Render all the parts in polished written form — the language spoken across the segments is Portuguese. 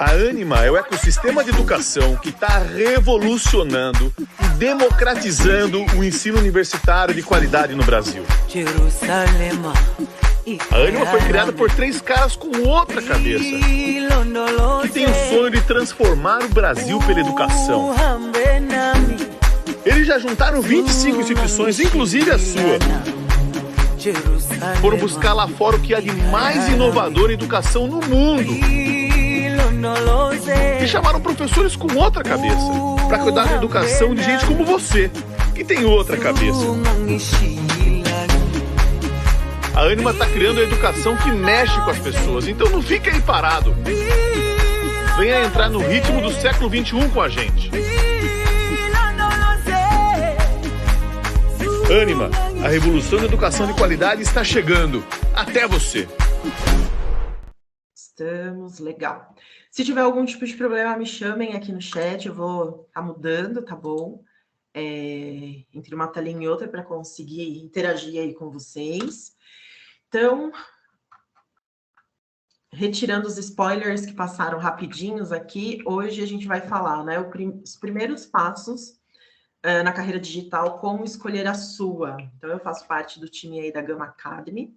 A Ânima é o ecossistema de educação que está revolucionando e democratizando o ensino universitário de qualidade no Brasil. A Ânima foi criada por 3 caras com outra cabeça, que tem o sonho de transformar o Brasil pela educação. Eles já juntaram 25 instituições, inclusive a sua. Foram buscar lá fora o que há de mais inovador em educação no mundo. E chamaram professores com outra cabeça, para cuidar da educação de gente como você, que tem outra cabeça. A Ânima está criando a educação que mexe com as pessoas, então não fique aí parado. Venha entrar no ritmo do século XXI com a gente. Ânima, a revolução da educação de qualidade está chegando. Até você! Estamos, legal. Se tiver algum tipo de problema, me chamem aqui no chat, eu vou estar mudando, tá bom? Entre uma telinha e outra para conseguir interagir aí com vocês. Então, retirando os spoilers que passaram rapidinhos aqui, hoje a gente vai falar, né, os primeiros passos na carreira digital, como escolher a sua. Então, eu faço parte do time aí da Gama Academy.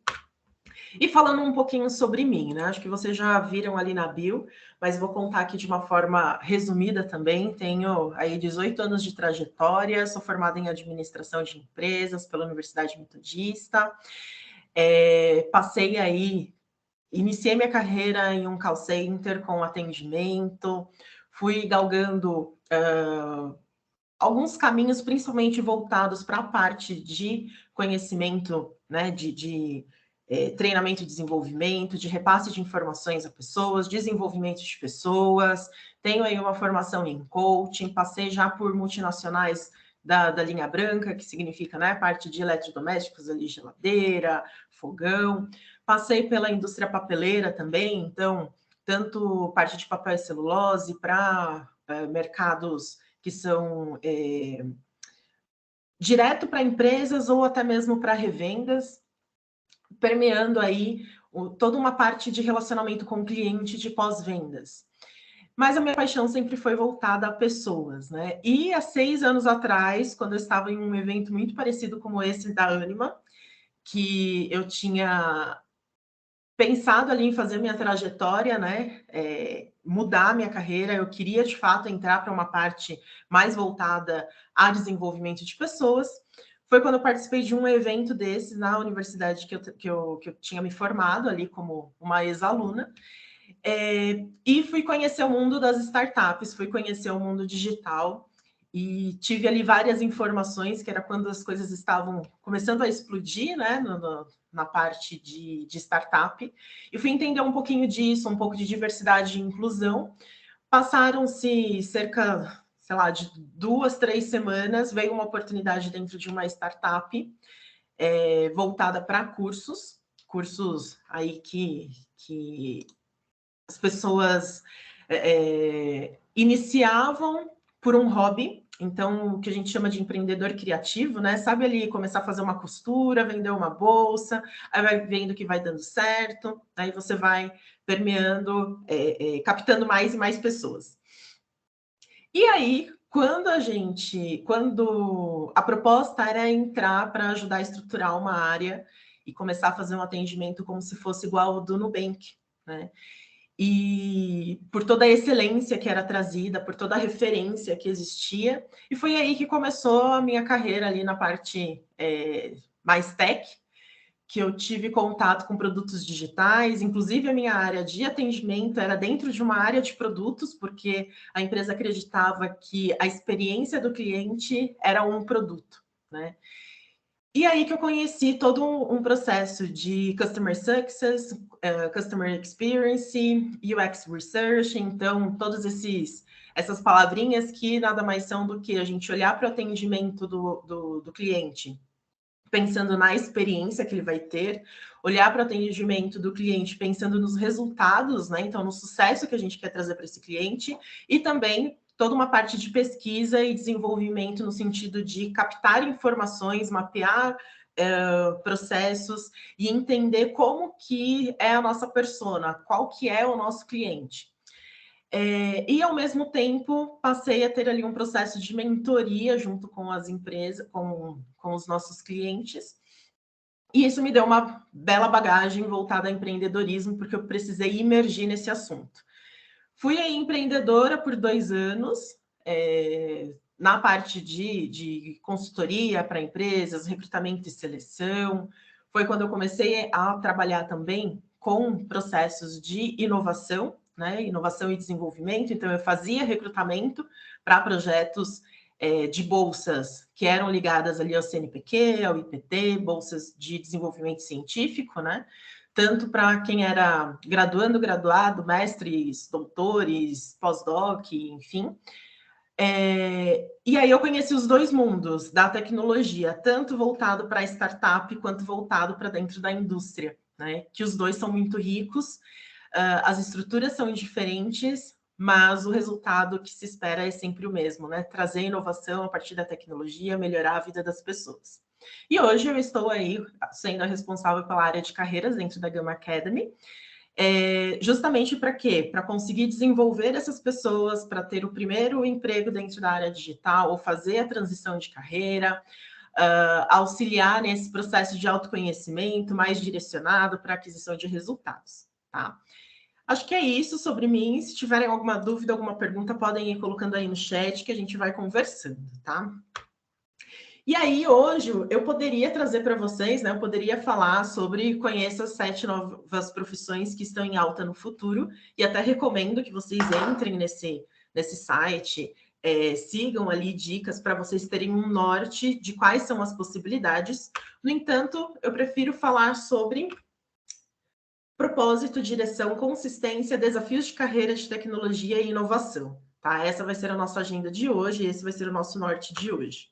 E falando um pouquinho sobre mim, né? Acho que vocês já viram ali na bio, mas vou contar aqui de uma forma resumida também. Tenho aí 18 anos de trajetória, sou formada em administração de empresas pela Universidade Metodista. Iniciei minha carreira em um call center com atendimento, fui galgando alguns caminhos, principalmente voltados para a parte de conhecimento, né, de treinamento e desenvolvimento, de repasse de informações a pessoas, desenvolvimento de pessoas. Tenho aí uma formação em coaching, passei já por multinacionais da linha branca, que significa, né, parte de eletrodomésticos ali, geladeira, fogão. Passei pela indústria papeleira também, então, tanto parte de papel e celulose para mercados que são direto para empresas ou até mesmo para revendas, permeando aí toda uma parte de relacionamento com o cliente de pós-vendas. Mas a minha paixão sempre foi voltada a pessoas, né? E há 6 anos atrás, quando eu estava em um evento muito parecido como esse da Ânima, que eu tinha pensado ali em fazer minha trajetória, né? Mudar a minha carreira, eu queria de fato entrar para uma parte mais voltada a desenvolvimento de pessoas. Foi quando eu participei de um evento desses na universidade que eu tinha me formado ali como uma ex-aluna, e fui conhecer o mundo das startups, fui conhecer o mundo digital e tive ali várias informações, que era quando as coisas estavam começando a explodir, né, na parte de startup, e fui entender um pouquinho disso, um pouco de diversidade e inclusão. Passaram-se cerca, sei lá, de 2, 3 semanas, veio uma oportunidade dentro de uma startup voltada para cursos aí que as pessoas iniciavam por um hobby, então o que a gente chama de empreendedor criativo, né? Sabe ali começar a fazer uma costura, vender uma bolsa, aí vai vendo que vai dando certo, aí você vai permeando, captando mais e mais pessoas. E aí, quando a proposta era entrar para ajudar a estruturar uma área e começar a fazer um atendimento como se fosse igual ao do Nubank, né? E por toda a excelência que era trazida, por toda a referência que existia, e foi aí que começou a minha carreira ali na parte mais tech, que eu tive contato com produtos digitais, inclusive a minha área de atendimento era dentro de uma área de produtos, porque a empresa acreditava que a experiência do cliente era um produto, né? E aí que eu conheci todo um processo de Customer Success, Customer Experience, UX Research, então todas essas palavrinhas que nada mais são do que a gente olhar para o atendimento do cliente, pensando na experiência que ele vai ter, olhar para o atendimento do cliente pensando nos resultados, né? Então, no sucesso que a gente quer trazer para esse cliente, e também toda uma parte de pesquisa e desenvolvimento no sentido de captar informações, mapear processos e entender como que é a nossa persona, qual que é o nosso cliente. E, ao mesmo tempo, passei a ter ali um processo de mentoria junto com as empresas, com os nossos clientes. E isso me deu uma bela bagagem voltada ao empreendedorismo, porque eu precisei imergir nesse assunto. Fui aí empreendedora por 2 anos, na parte de consultoria para empresas, recrutamento e seleção. Foi quando eu comecei a trabalhar também com processos de inovação, né? Inovação e desenvolvimento. Então, eu fazia recrutamento para projetos de bolsas que eram ligadas ali ao CNPq, ao IPT, bolsas de desenvolvimento científico, né? Tanto para quem era graduando, graduado, mestres, doutores, pós-doc, enfim. E aí eu conheci os 2 mundos da tecnologia, tanto voltado para a startup quanto voltado para dentro da indústria, né? Que os 2 são muito ricos, as estruturas são diferentes, mas o resultado que se espera é sempre o mesmo, né? Trazer inovação a partir da tecnologia, melhorar a vida das pessoas. E hoje eu estou aí sendo a responsável pela área de carreiras dentro da Gama Academy, justamente para quê? Para conseguir desenvolver essas pessoas, para ter o primeiro emprego dentro da área digital, ou fazer a transição de carreira, auxiliar nesse processo de autoconhecimento mais direcionado para aquisição de resultados, tá? Acho que é isso sobre mim. Se tiverem alguma dúvida, alguma pergunta, podem ir colocando aí no chat que a gente vai conversando, tá? E aí, hoje, eu poderia trazer para vocês, né? Eu poderia falar sobre conheça as 7 novas profissões que estão em alta no futuro, e até recomendo que vocês entrem nesse site, sigam ali dicas para vocês terem um norte de quais são as possibilidades. No entanto, eu prefiro falar sobre propósito, direção, consistência, desafios de carreira de tecnologia e inovação, tá? Essa vai ser a nossa agenda de hoje, esse vai ser o nosso norte de hoje.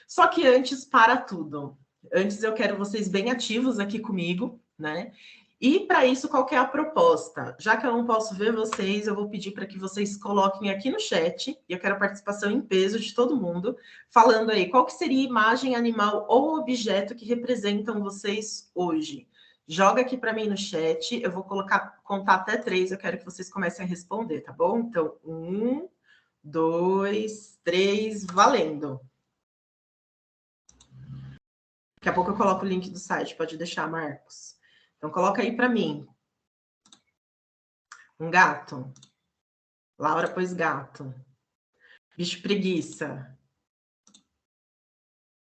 Só que antes, para tudo. Antes eu quero vocês bem ativos aqui comigo, né? E para isso, qual que é a proposta? Já que eu não posso ver vocês, eu vou pedir para que vocês coloquem aqui no chat, e eu quero a participação em peso de todo mundo, falando aí qual que seria a imagem, animal ou objeto que representam vocês hoje. Joga aqui para mim no chat, eu vou contar até 3, eu quero que vocês comecem a responder, tá bom? Então, 1, 2, 3, valendo! Daqui a pouco eu coloco o link do site, pode deixar, Marcos. Então, coloca aí para mim. Um gato. Laura pôs gato. Bicho preguiça.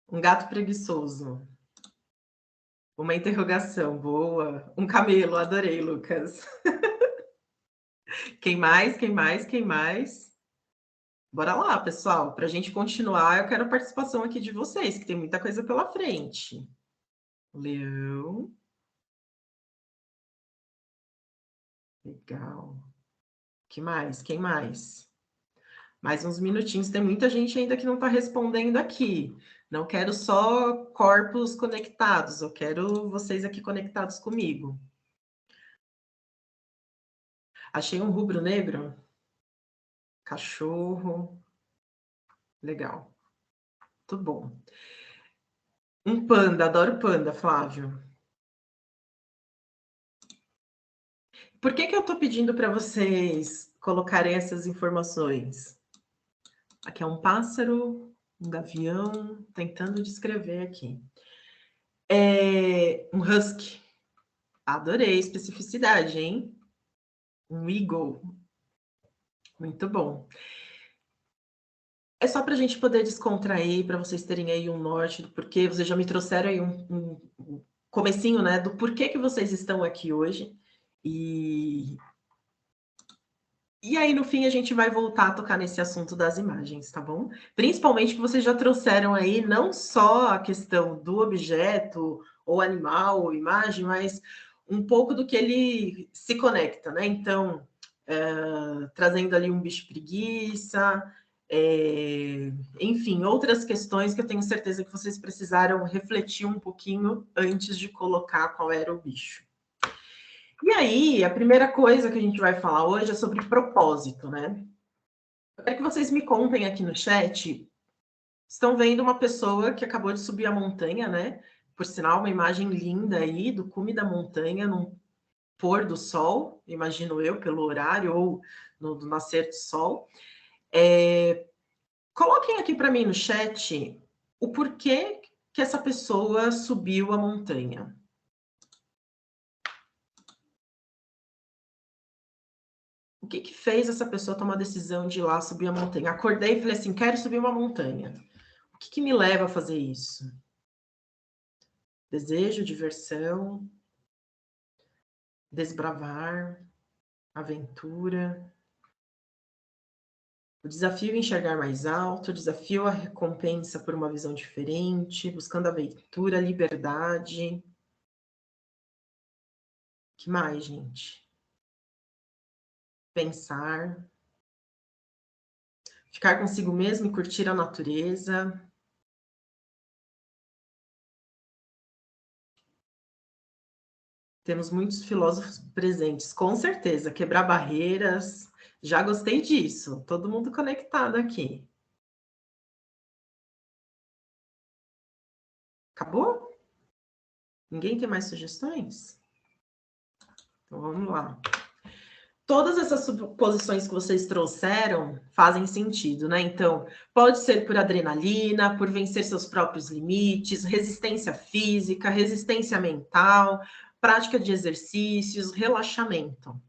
Um gato preguiçoso. Uma interrogação, boa. Um camelo, adorei, Lucas. Quem mais? Quem mais? Quem mais? Bora lá, pessoal. Para a gente continuar, eu quero a participação aqui de vocês, que tem muita coisa pela frente. Leão. Legal. Que mais? Quem mais? Mais uns minutinhos. Tem muita gente ainda que não está respondendo aqui. Não quero só corpos conectados, eu quero vocês aqui conectados comigo. Achei um rubro-negro. Cachorro. Legal. Muito bom. Um panda, adoro panda, Flávio. Por que eu estou pedindo para vocês colocarem essas informações? Aqui é um pássaro, um gavião, tentando descrever aqui. Um husky. Adorei, especificidade, hein? Um eagle. Muito bom. É só para a gente poder descontrair, para vocês terem aí um norte do porquê. Vocês já me trouxeram aí um comecinho, né? Do porquê que vocês estão aqui hoje. E aí, no fim, a gente vai voltar a tocar nesse assunto das imagens, tá bom? Principalmente que vocês já trouxeram aí não só a questão do objeto, ou animal, ou imagem, mas um pouco do que ele se conecta, né? Então, trazendo ali um bicho preguiça, enfim, outras questões que eu tenho certeza que vocês precisaram refletir um pouquinho antes de colocar qual era o bicho. E aí, a primeira coisa que a gente vai falar hoje é sobre propósito, né? Eu quero que vocês me contem aqui no chat. Estão vendo uma pessoa que acabou de subir a montanha, né? Por sinal, uma imagem linda aí do cume da montanha, num pôr do sol, imagino eu, pelo horário, ou do nascer do sol. Coloquem aqui para mim no chat o porquê que essa pessoa subiu a montanha. O que fez essa pessoa tomar a decisão de ir lá subir a montanha? Acordei e falei assim, quero subir uma montanha. O que me leva a fazer isso? Desejo, diversão, desbravar, aventura. O desafio é enxergar mais alto, o desafio é a recompensa por uma visão diferente, buscando aventura, liberdade. Que mais, gente? Pensar. Ficar consigo mesmo e curtir a natureza. Temos muitos filósofos presentes, com certeza. Quebrar barreiras. Já gostei disso. Todo mundo conectado aqui. Acabou? Ninguém tem mais sugestões? Então vamos lá. Todas essas suposições que vocês trouxeram fazem sentido, né? Então, pode ser por adrenalina, por vencer seus próprios limites, resistência física, resistência mental, prática de exercícios, relaxamento.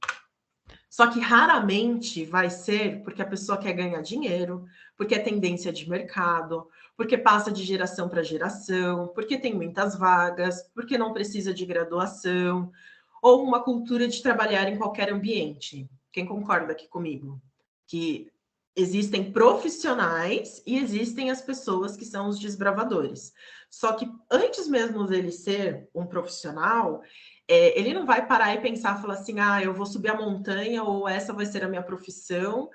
Só que raramente vai ser porque a pessoa quer ganhar dinheiro, porque é tendência de mercado, porque passa de geração para geração, porque tem muitas vagas, porque não precisa de graduação, ou uma cultura de trabalhar em qualquer ambiente. Quem concorda aqui comigo? Que existem profissionais e existem as pessoas que são os desbravadores. Só que antes mesmo dele ser um profissional, ele não vai parar e pensar, falar assim, eu vou subir a montanha ou essa vai ser a minha profissão,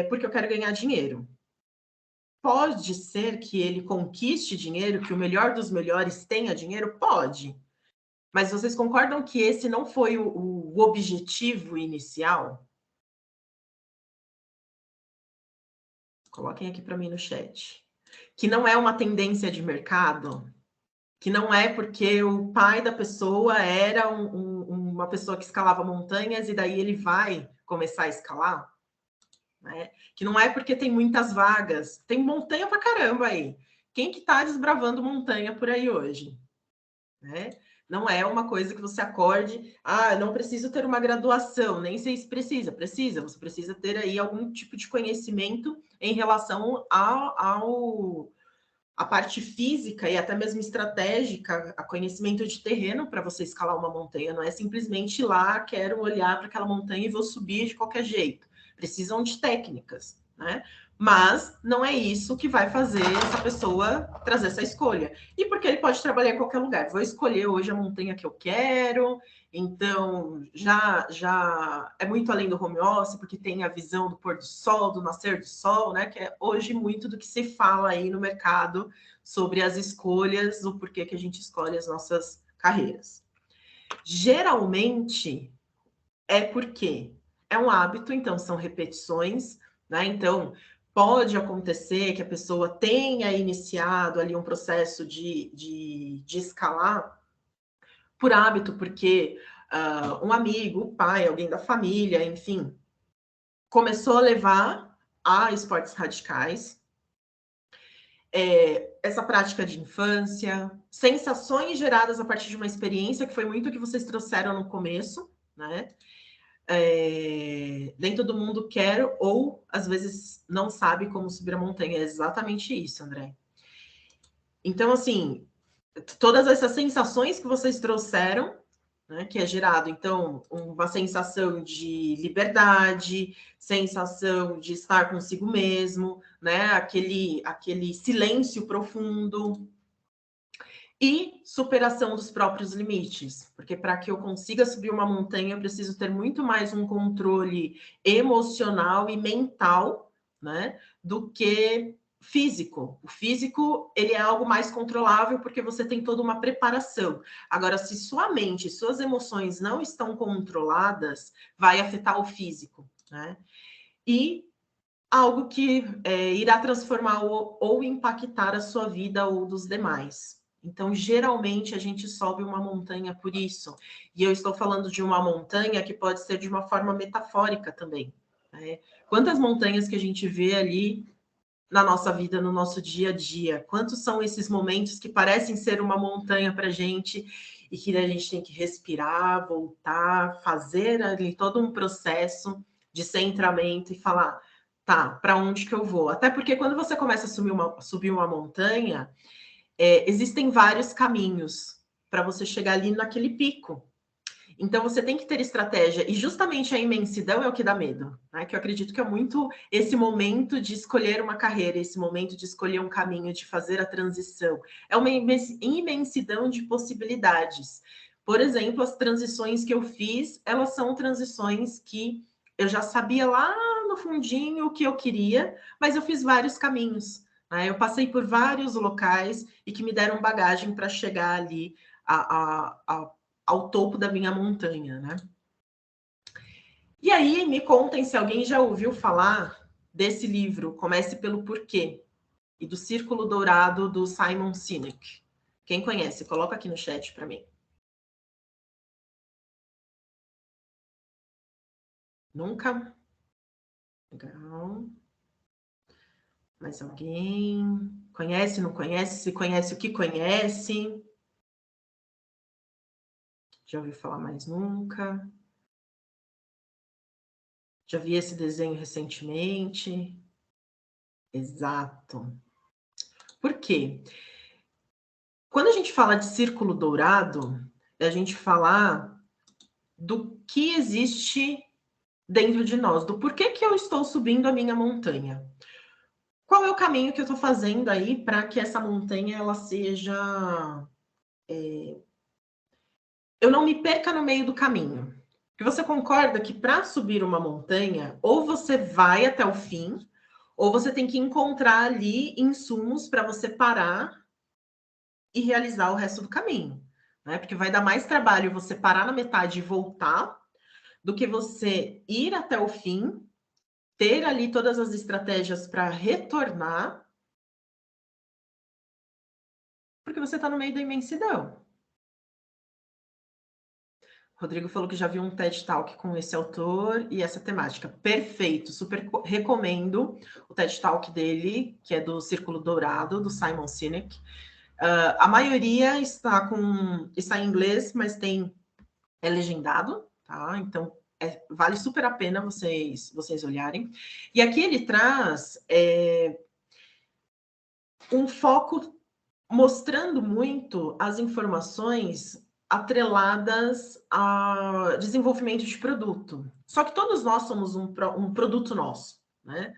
porque eu quero ganhar dinheiro. Pode ser que ele conquiste dinheiro, que o melhor dos melhores tenha dinheiro? Pode. Mas vocês concordam que esse não foi o objetivo inicial? Coloquem aqui para mim no chat. Que não é uma tendência de mercado? Que não é porque o pai da pessoa era uma pessoa que escalava montanhas e daí ele vai começar a escalar? Né? Que não é porque tem muitas vagas. Tem montanha pra caramba aí. Quem que tá desbravando montanha por aí hoje? Né? Não é uma coisa que você acorde, não preciso ter uma graduação, nem sei se precisa, você precisa ter aí algum tipo de conhecimento em relação à parte física e até mesmo estratégica, a conhecimento de terreno para você escalar uma montanha, não é simplesmente ir lá, quero olhar para aquela montanha e vou subir de qualquer jeito. Precisam de técnicas, né? Mas não é isso que vai fazer essa pessoa trazer essa escolha. E porque ele pode trabalhar em qualquer lugar. Vou escolher hoje a montanha que eu quero, então já é muito além do home office, porque tem a visão do pôr do sol, do nascer do sol, né? Que é hoje muito do que se fala aí no mercado sobre as escolhas, o porquê que a gente escolhe as nossas carreiras. Geralmente é porque é um hábito, então são repetições, né? Então, pode acontecer que a pessoa tenha iniciado ali um processo de escalar por hábito, porque um amigo, o pai, alguém da família, enfim, começou a levar a esportes radicais, essa prática de infância, sensações geradas a partir de uma experiência, que foi muito o que vocês trouxeram no começo, né? Nem todo mundo quer ou às vezes não sabe como subir a montanha. É exatamente isso, André. Então, assim, todas essas sensações que vocês trouxeram, né, que é gerado, então, uma sensação de liberdade, sensação de estar consigo mesmo, né, aquele silêncio profundo, e superação dos próprios limites, porque para que eu consiga subir uma montanha, eu preciso ter muito mais um controle emocional e mental, né, do que físico. O físico, ele é algo mais controlável porque você tem toda uma preparação. Agora, se sua mente, suas emoções não estão controladas, vai afetar o físico, né? E algo que irá transformar ou impactar a sua vida ou dos demais. Então, geralmente, a gente sobe uma montanha por isso. E eu estou falando de uma montanha que pode ser de uma forma metafórica também, né? Quantas montanhas que a gente vê ali na nossa vida, no nosso dia a dia? Quantos são esses momentos que parecem ser uma montanha para a gente e que a gente tem que respirar, voltar, fazer ali todo um processo de centramento e falar, tá, para onde que eu vou? Até porque quando você começa a subir uma montanha, existem vários caminhos para você chegar ali naquele pico. Então você tem que ter estratégia, e justamente a imensidão é o que dá medo, né? Que eu acredito que é muito esse momento de escolher uma carreira, esse momento de escolher um caminho, de fazer a transição. É uma imensidão de possibilidades. Por exemplo, as transições que eu fiz, elas são transições que eu já sabia lá no fundinho o que eu queria, mas eu fiz vários caminhos, né? Eu passei por vários locais e que me deram bagagem para chegar ali ao topo da minha montanha, né? E aí, me contem se alguém já ouviu falar desse livro, Comece pelo Porquê, e do Círculo Dourado, do Simon Sinek. Quem conhece, coloca aqui no chat para mim. Nunca? Legal. Mais alguém? Conhece, não conhece? Se conhece, o que conhece? Já ouviu falar mais nunca? Já vi esse desenho recentemente? Exato. Por quê? Quando a gente fala de círculo dourado, é a gente falar do que existe dentro de nós, do porquê que eu estou subindo a minha montanha. Qual é o caminho que eu estou fazendo aí para que essa montanha ela seja... eu não me perca no meio do caminho. Porque você concorda que para subir uma montanha, ou você vai até o fim, ou você tem que encontrar ali insumos para você parar e realizar o resto do caminho, né? Porque vai dar mais trabalho você parar na metade e voltar do que você ir até o fim, ter ali todas as estratégias para retornar, porque você está no meio da imensidão. Rodrigo falou que já viu um TED Talk com esse autor e essa temática. Perfeito, super recomendo o TED Talk dele, que é do Círculo Dourado, do Simon Sinek. A maioria está em inglês, mas é legendado, tá? Então vale super a pena vocês olharem. E aqui ele traz um foco mostrando muito as informações atreladas a desenvolvimento de produto. Só que todos nós somos um produto nosso, né?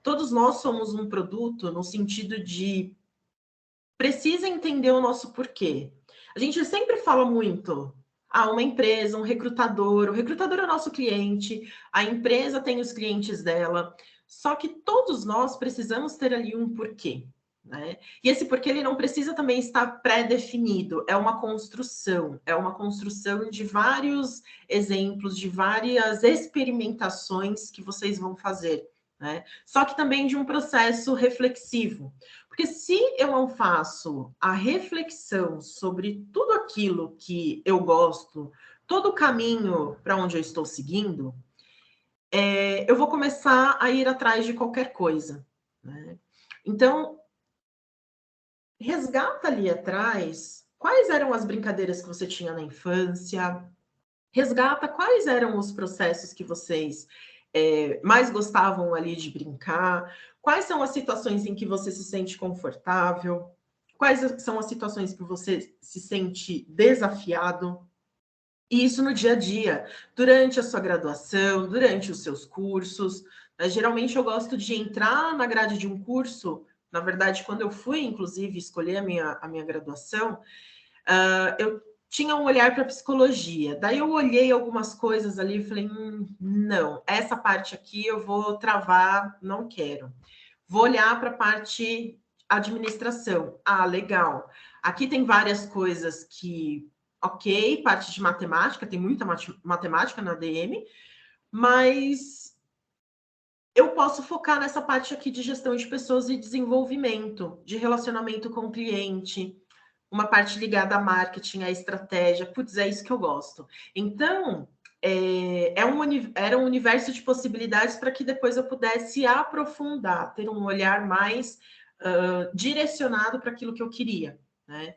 Todos nós somos um produto no sentido de precisa entender o nosso porquê. A gente sempre fala muito, uma empresa, um recrutador, o recrutador é o nosso cliente, a empresa tem os clientes dela, só que todos nós precisamos ter ali um porquê, né? E esse porquê ele não precisa também estar pré-definido, é uma construção de vários exemplos, de várias experimentações que vocês vão fazer, né? Só que também de um processo reflexivo. Porque se eu não faço a reflexão sobre tudo aquilo que eu gosto, todo o caminho para onde eu estou seguindo, eu vou começar a ir atrás de qualquer coisa, né? Então, resgata ali atrás quais eram as brincadeiras que você tinha na infância, resgata quais eram os processos que vocês mais gostavam ali de brincar, quais são as situações em que você se sente confortável, quais são as situações que você se sente desafiado, e isso no dia a dia, durante a sua graduação, durante os seus cursos. Geralmente eu gosto de entrar na grade de um curso, na verdade, quando eu fui, inclusive, escolher a minha graduação, eu tinha um olhar para psicologia. Daí eu olhei algumas coisas ali e falei, não, essa parte aqui eu vou travar, não quero. Vou olhar para a parte administração. Legal. Aqui tem várias coisas que, ok, parte de matemática, tem muita matemática na DM, mas eu posso focar nessa parte aqui de gestão de pessoas e desenvolvimento, de relacionamento com o cliente, uma parte ligada a marketing, a estratégia. Putz, é isso que eu gosto. Então, era um universo de possibilidades para que depois eu pudesse aprofundar, ter um olhar mais direcionado para aquilo que eu queria, né?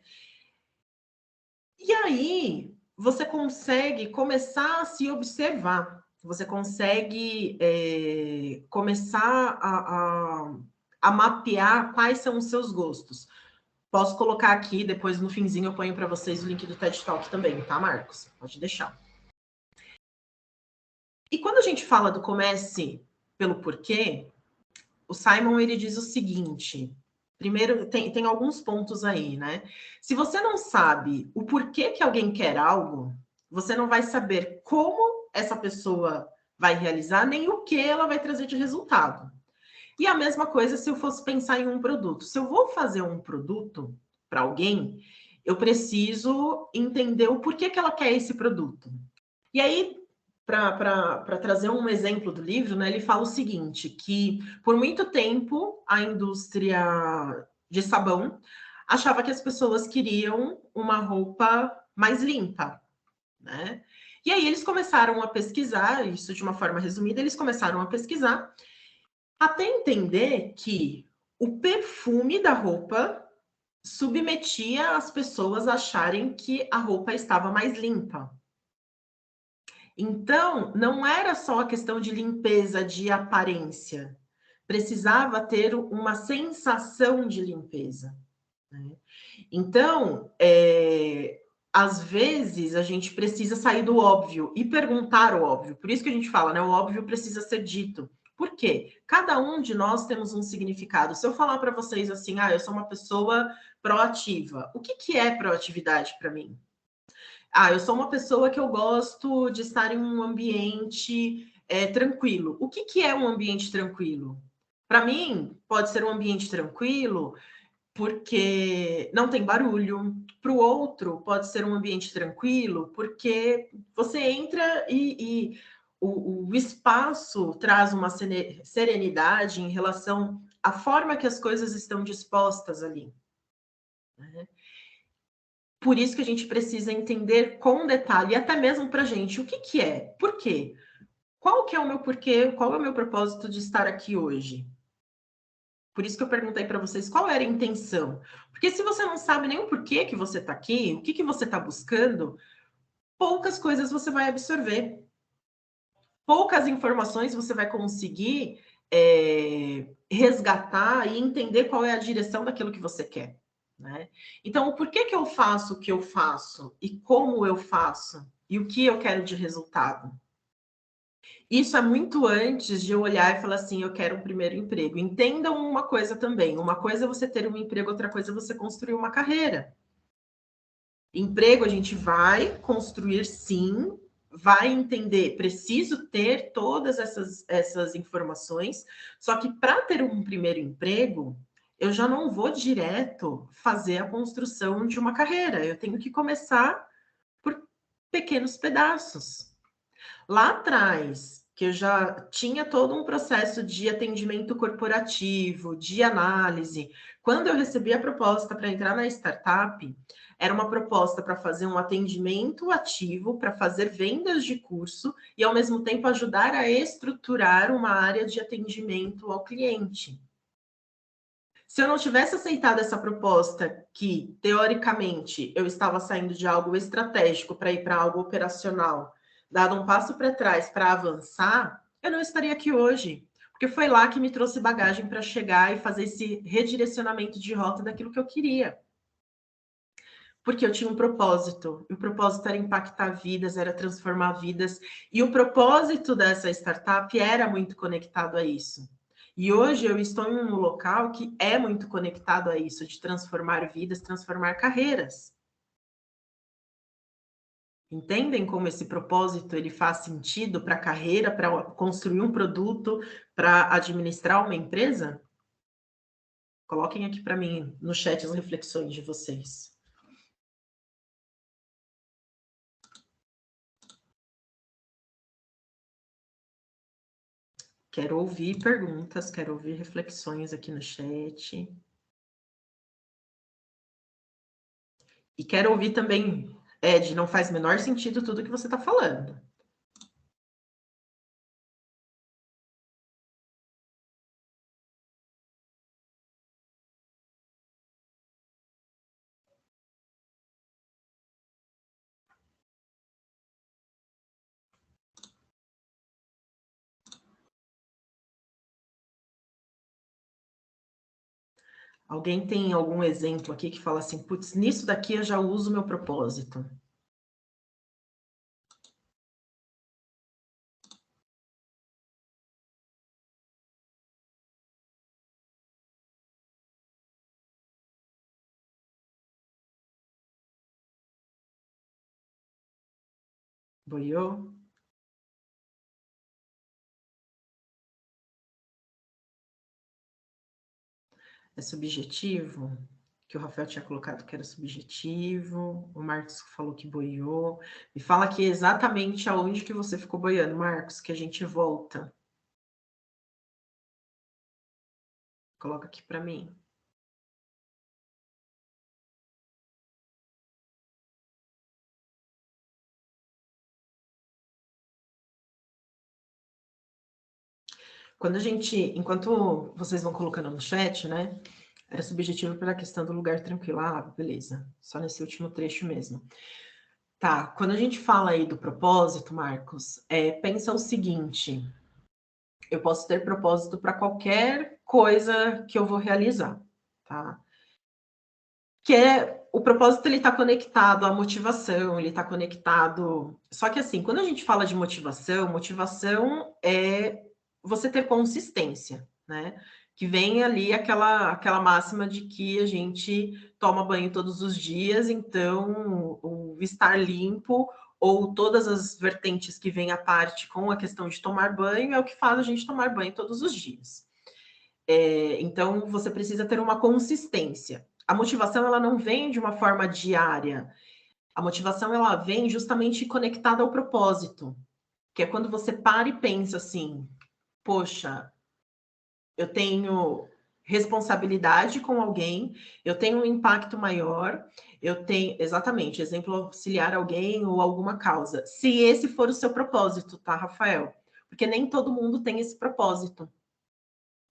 E aí, você consegue começar a se observar, você consegue começar a mapear quais são os seus gostos. Posso colocar aqui, depois no finzinho eu ponho para vocês o link do TED Talk também, tá, Marcos? Pode deixar. E quando a gente fala do comece pelo porquê, o Simon ele diz o seguinte: primeiro, tem alguns pontos aí, né? Se você não sabe o porquê que alguém quer algo, você não vai saber como essa pessoa vai realizar, nem o que ela vai trazer de resultado. E a mesma coisa se eu fosse pensar em um produto. Se eu vou fazer um produto para alguém, eu preciso entender o porquê que ela quer esse produto. E aí, para trazer um exemplo do livro, né, ele fala o seguinte, que por muito tempo a indústria de sabão achava que as pessoas queriam uma roupa mais limpa, né? E aí eles começaram a pesquisar, isso de uma forma resumida, eles começaram a pesquisar até entender que o perfume da roupa submetia as pessoas a acharem que a roupa estava mais limpa. Então, não era só a questão de limpeza, de aparência. Precisava ter uma sensação de limpeza, né? Então, às vezes, a gente precisa sair do óbvio e perguntar o óbvio. Por isso que a gente fala, né? O óbvio precisa ser dito. Por quê? Cada um de nós temos um significado. Se eu falar para vocês assim, eu sou uma pessoa proativa. O que é proatividade para mim? Eu sou uma pessoa que eu gosto de estar em um ambiente tranquilo. O que é um ambiente tranquilo? Para mim, pode ser um ambiente tranquilo porque não tem barulho. Para o outro, pode ser um ambiente tranquilo porque você entra e o espaço traz uma serenidade em relação à forma que as coisas estão dispostas ali, né? Por isso que a gente precisa entender com detalhe, e até mesmo para a gente, o que é, por quê? Qual que é o meu porquê, qual é o meu propósito de estar aqui hoje? Por isso que eu perguntei para vocês qual era a intenção. Porque se você não sabe nem o porquê que você está aqui, o que você está buscando, poucas coisas você vai absorver. Poucas informações você vai conseguir resgatar e entender qual é a direção daquilo que você quer, né? Então, o porquê que eu faço o que eu faço e como eu faço e o que eu quero de resultado? Isso é muito antes de eu olhar e falar assim, eu quero um primeiro emprego. Entendam uma coisa também, uma coisa é você ter um emprego, outra coisa é você construir uma carreira. Emprego a gente vai construir sim, vai entender, preciso ter todas essas informações, só que para ter um primeiro emprego, eu já não vou direto fazer a construção de uma carreira, eu tenho que começar por pequenos pedaços. Lá atrás, que eu já tinha todo um processo de atendimento corporativo, de análise, quando eu recebi a proposta para entrar na startup, era uma proposta para fazer um atendimento ativo, para fazer vendas de curso e, ao mesmo tempo, ajudar a estruturar uma área de atendimento ao cliente. Se eu não tivesse aceitado essa proposta, que, teoricamente, eu estava saindo de algo estratégico para ir para algo operacional, dado um passo para trás para avançar, eu não estaria aqui hoje. Porque foi lá que me trouxe bagagem para chegar e fazer esse redirecionamento de rota daquilo que eu queria. Porque eu tinha um propósito. E o propósito era impactar vidas, era transformar vidas. E o propósito dessa startup era muito conectado a isso. E hoje eu estou em um local que é muito conectado a isso, de transformar vidas, transformar carreiras. Entendem como esse propósito ele faz sentido para a carreira, para construir um produto, para administrar uma empresa? Coloquem aqui para mim no chat as reflexões de vocês. Quero ouvir perguntas, quero ouvir reflexões aqui no chat. E quero ouvir também, Ed, não faz o menor sentido tudo que você está falando. Alguém tem algum exemplo aqui que fala assim, putz, nisso daqui eu já uso o meu propósito? Boiou? É subjetivo? Que o Rafael tinha colocado que era subjetivo, o Marcos falou que boiou. Me fala aqui exatamente aonde que você ficou boiando, Marcos, que a gente volta. Coloca aqui para mim. Quando a gente, enquanto vocês vão colocando no chat, né? Era subjetivo pela questão do lugar tranquilo. Ah, beleza. Só nesse último trecho mesmo. Tá, quando a gente fala aí do propósito, Marcos, pensa o seguinte: eu posso ter propósito para qualquer coisa que eu vou realizar, tá? O propósito, ele está conectado à motivação, ele está conectado. Só que assim, quando a gente fala de motivação, motivação é você ter consistência, né? Que vem ali aquela máxima de que a gente toma banho todos os dias, então o estar limpo ou todas as vertentes que vêm à parte com a questão de tomar banho é o que faz a gente tomar banho todos os dias. Então, você precisa ter uma consistência. A motivação, ela não vem de uma forma diária. A motivação, ela vem justamente conectada ao propósito, que é quando você para e pensa assim, poxa, eu tenho responsabilidade com alguém, eu tenho um impacto maior, eu tenho, exatamente, exemplo, auxiliar alguém ou alguma causa. Se esse for o seu propósito, tá, Rafael? Porque nem todo mundo tem esse propósito,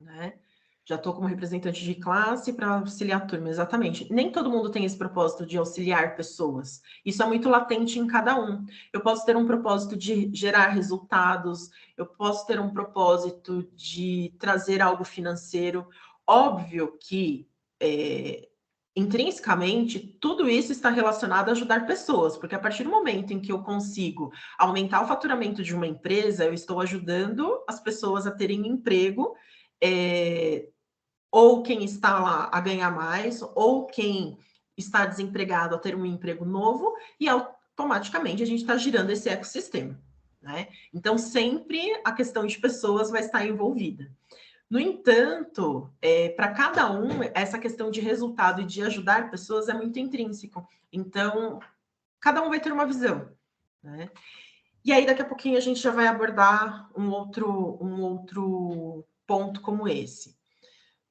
né? Já estou como representante de classe para auxiliar a turma, exatamente. Nem todo mundo tem esse propósito de auxiliar pessoas. Isso é muito latente em cada um. Eu posso ter um propósito de gerar resultados, eu posso ter um propósito de trazer algo financeiro. Óbvio que, intrinsecamente, tudo isso está relacionado a ajudar pessoas, porque a partir do momento em que eu consigo aumentar o faturamento de uma empresa, eu estou ajudando as pessoas a terem emprego. Ou quem está lá a ganhar mais, ou quem está desempregado a ter um emprego novo, e automaticamente a gente está girando esse ecossistema, né? Então, sempre a questão de pessoas vai estar envolvida. No entanto, para cada um, essa questão de resultado e de ajudar pessoas é muito intrínseco. Então, cada um vai ter uma visão, né? E aí, daqui a pouquinho, a gente já vai abordar um outro ponto como esse.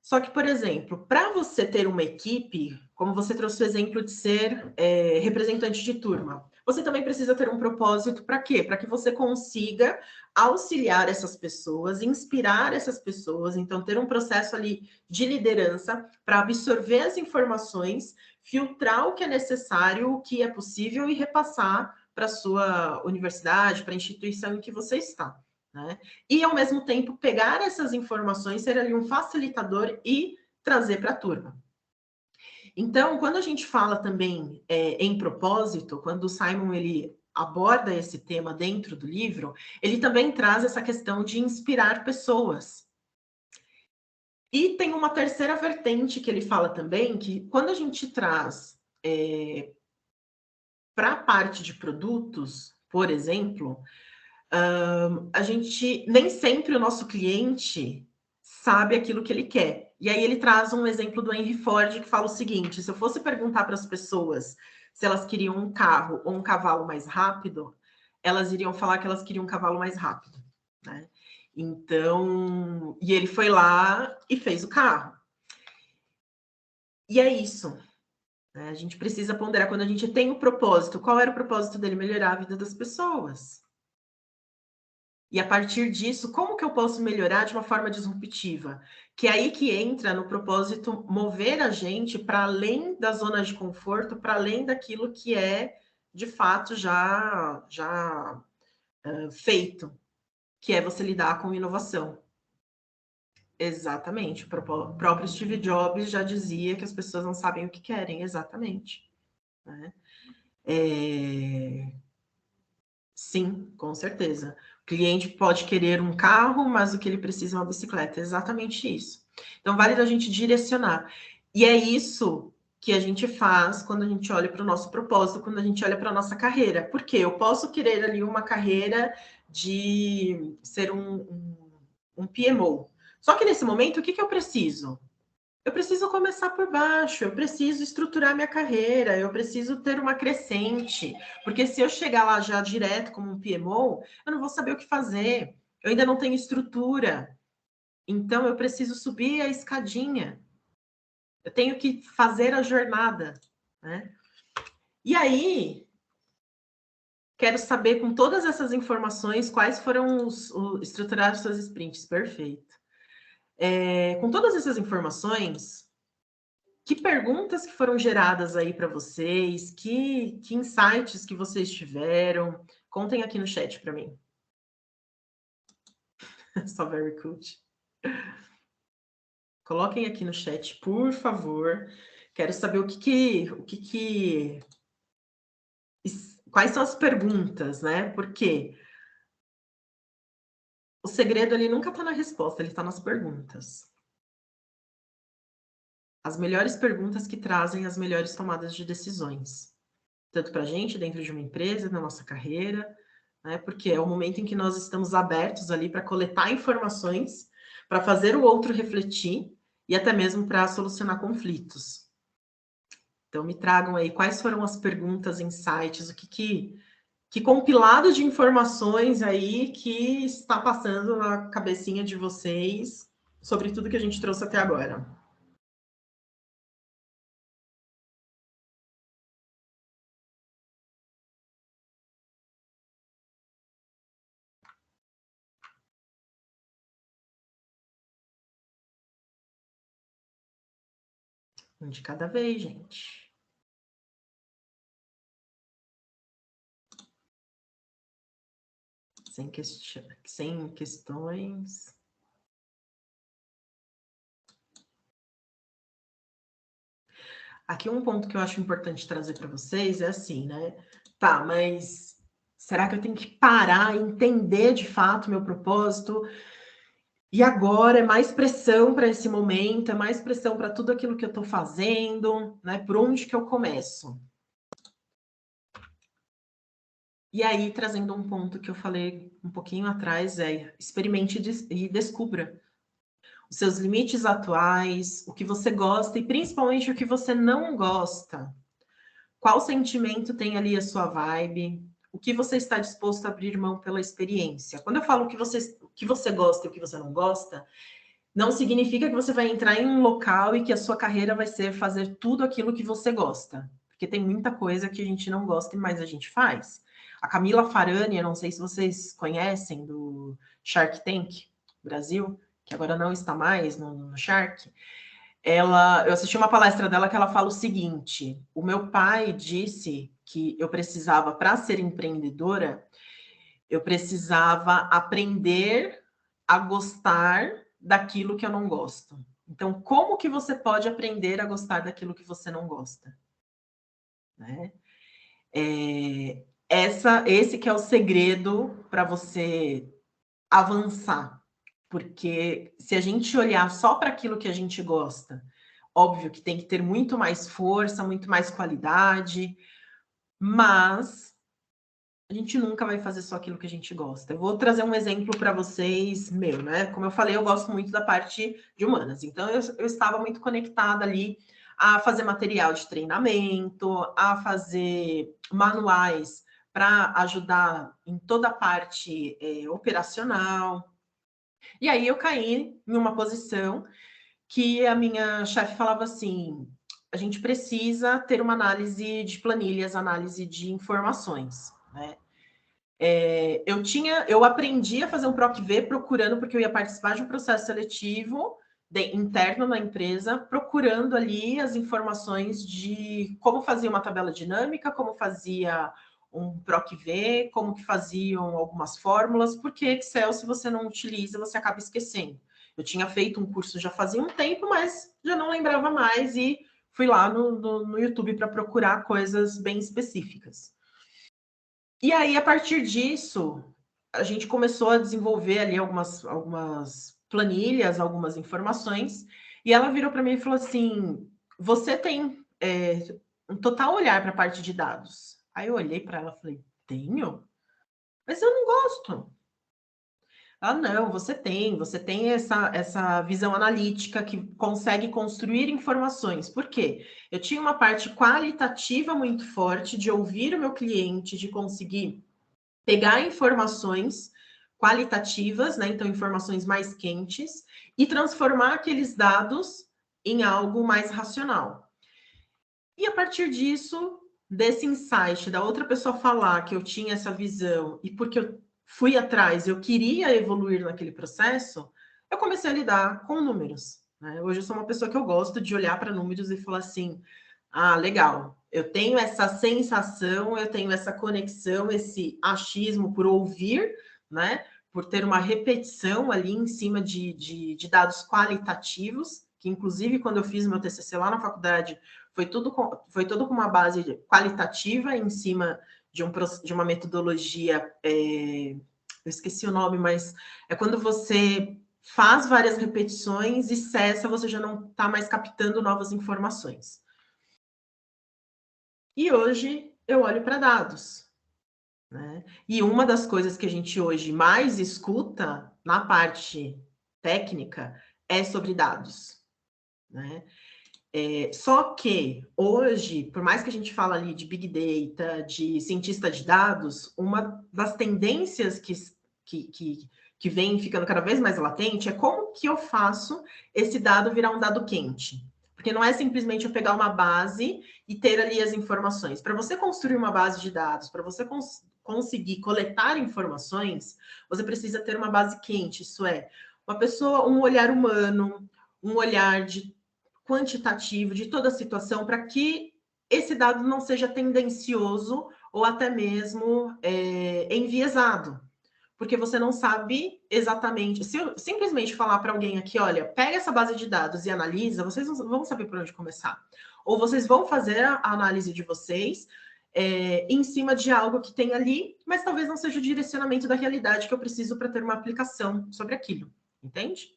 Só que, por exemplo, para você ter uma equipe, como você trouxe o exemplo de ser representante de turma, você também precisa ter um propósito para quê? Para que você consiga auxiliar essas pessoas, inspirar essas pessoas, então ter um processo ali de liderança para absorver as informações, filtrar o que é necessário, o que é possível e repassar para a sua universidade, para a instituição em que você está. Né? E, ao mesmo tempo, pegar essas informações, ser ali um facilitador e trazer para a turma. Então, quando a gente fala também em propósito, quando o Simon ele aborda esse tema dentro do livro, ele também traz essa questão de inspirar pessoas. E tem uma terceira vertente que ele fala também, que quando a gente traz para a parte de produtos, por exemplo, a gente nem sempre o nosso cliente sabe aquilo que ele quer. E aí ele traz um exemplo do Henry Ford que fala o seguinte: se eu fosse perguntar para as pessoas se elas queriam um carro ou um cavalo mais rápido, elas iriam falar que elas queriam um cavalo mais rápido, né? Então, e ele foi lá e fez o carro. E é isso. Né? A gente precisa ponderar quando a gente tem o propósito. Qual era o propósito dele? Melhorar a vida das pessoas. E a partir disso, como que eu posso melhorar de uma forma disruptiva? Que é aí que entra no propósito mover a gente para além da zona de conforto, para além daquilo que é de fato já feito, que é você lidar com inovação. Exatamente. O próprio Steve Jobs já dizia que as pessoas não sabem o que querem, exatamente. Né? Sim, com certeza. O cliente pode querer um carro, mas o que ele precisa é uma bicicleta. É exatamente isso. Então, vale a gente direcionar. E é isso que a gente faz quando a gente olha para o nosso propósito, quando a gente olha para a nossa carreira. Porque eu posso querer ali uma carreira de ser um PMO. Só que nesse momento, o que eu preciso? Eu preciso começar por baixo, eu preciso estruturar minha carreira, eu preciso ter uma crescente, porque se eu chegar lá já direto como um PMO, eu não vou saber o que fazer, eu ainda não tenho estrutura, então eu preciso subir a escadinha, eu tenho que fazer a jornada, né? E aí, quero saber com todas essas informações quais foram estruturar suas sprints, perfeito. Com todas essas informações, que perguntas que foram geradas aí para vocês? Que insights que vocês tiveram? Contem aqui no chat para mim. Só very good. Coloquem aqui no chat, por favor. Quero saber quais são as perguntas, né? Porque o segredo ali nunca está na resposta, ele está nas perguntas. As melhores perguntas que trazem as melhores tomadas de decisões. Tanto para a gente, dentro de uma empresa, na nossa carreira, né? Porque é o momento em que nós estamos abertos ali para coletar informações, para fazer o outro refletir e até mesmo para solucionar conflitos. Então, me tragam aí quais foram as perguntas, insights, que compilado de informações aí que está passando na cabecinha de vocês sobre tudo que a gente trouxe até agora. Um de cada vez, gente. Sem questões. Aqui um ponto que eu acho importante trazer para vocês é assim, né? Tá, mas será que eu tenho que parar e entender de fato o meu propósito? E agora é mais pressão para esse momento, é mais pressão para tudo aquilo que eu estou fazendo, né? Por onde que eu começo? E aí, trazendo um ponto que eu falei um pouquinho atrás, experimente e descubra os seus limites atuais, o que você gosta e principalmente o que você não gosta. Qual sentimento tem ali a sua vibe? O que você está disposto a abrir mão pela experiência? Quando eu falo o que você gosta e o que você não gosta, não significa que você vai entrar em um local e que a sua carreira vai ser fazer tudo aquilo que você gosta. Porque tem muita coisa que a gente não gosta, mas a gente faz. A Camila Farani, eu não sei se vocês conhecem, do Shark Tank Brasil, que agora não está mais no Shark. Eu assisti uma palestra dela que ela fala o seguinte: o meu pai disse que eu precisava, para ser empreendedora, eu precisava aprender a gostar daquilo que eu não gosto. Então, como que você pode aprender a gostar daquilo que você não gosta? Né? Esse que é o segredo para você avançar. Porque se a gente olhar só para aquilo que a gente gosta, óbvio que tem que ter muito mais força, muito mais qualidade, mas a gente nunca vai fazer só aquilo que a gente gosta. Eu vou trazer um exemplo para vocês, meu, né? Como eu falei, eu gosto muito da parte de humanas, então eu estava muito conectada ali a fazer material de treinamento, a fazer manuais para ajudar em toda a parte operacional. E aí eu caí em uma posição que a minha chefe falava assim: a gente precisa ter uma análise de planilhas, análise de informações, né? Eu aprendi a fazer um PROC-V procurando, porque eu ia participar de um processo seletivo interno na empresa, procurando ali as informações de como fazia uma tabela dinâmica, como fazia um PROC-V, como que faziam algumas fórmulas, porque Excel, se você não utiliza, você acaba esquecendo. Eu tinha feito um curso já fazia um tempo, mas já não lembrava mais e fui lá no YouTube para procurar coisas bem específicas. E aí, a partir disso, a gente começou a desenvolver ali algumas planilhas, algumas informações, e ela virou para mim e falou assim: você tem um total olhar para a parte de dados. Aí eu olhei para ela e falei: tenho? Mas eu não gosto. Ah, não, você tem essa visão analítica que consegue construir informações. Por quê? Eu tinha uma parte qualitativa muito forte de ouvir o meu cliente, de conseguir pegar informações qualitativas, né? Então, informações mais quentes, e transformar aqueles dados em algo mais racional. E a partir disso, desse insight, da outra pessoa falar que eu tinha essa visão, e porque eu fui atrás, eu queria evoluir naquele processo, eu comecei a lidar com números, né? Hoje eu sou uma pessoa que eu gosto de olhar para números e falar assim: ah, legal, eu tenho essa sensação, eu tenho essa conexão, esse achismo por ouvir, né? Por ter uma repetição ali em cima de dados qualitativos, que inclusive quando eu fiz meu TCC lá na faculdade, foi tudo com uma base qualitativa em cima de uma metodologia, eu esqueci o nome, mas é quando você faz várias repetições e cessa, você já não está mais captando novas informações. E hoje eu olho para dados, né? E uma das coisas que a gente hoje mais escuta na parte técnica é sobre dados, né? Só que hoje, por mais que a gente fale ali de Big Data, de cientista de dados, uma das tendências que vem ficando cada vez mais latente é como que eu faço esse dado virar um dado quente. Porque não é simplesmente eu pegar uma base e ter ali as informações. Para você construir uma base de dados, para você conseguir coletar informações, você precisa ter uma base quente, isso é, uma pessoa, um olhar humano, um olhar quantitativo de toda a situação, para que esse dado não seja tendencioso ou até mesmo enviesado. Porque você não sabe exatamente. Se eu simplesmente falar para alguém aqui, olha, pega essa base de dados e analisa, vocês não vão saber por onde começar. Ou vocês vão fazer a análise de vocês em cima de algo que tem ali, mas talvez não seja o direcionamento da realidade que eu preciso para ter uma aplicação sobre aquilo. Entende?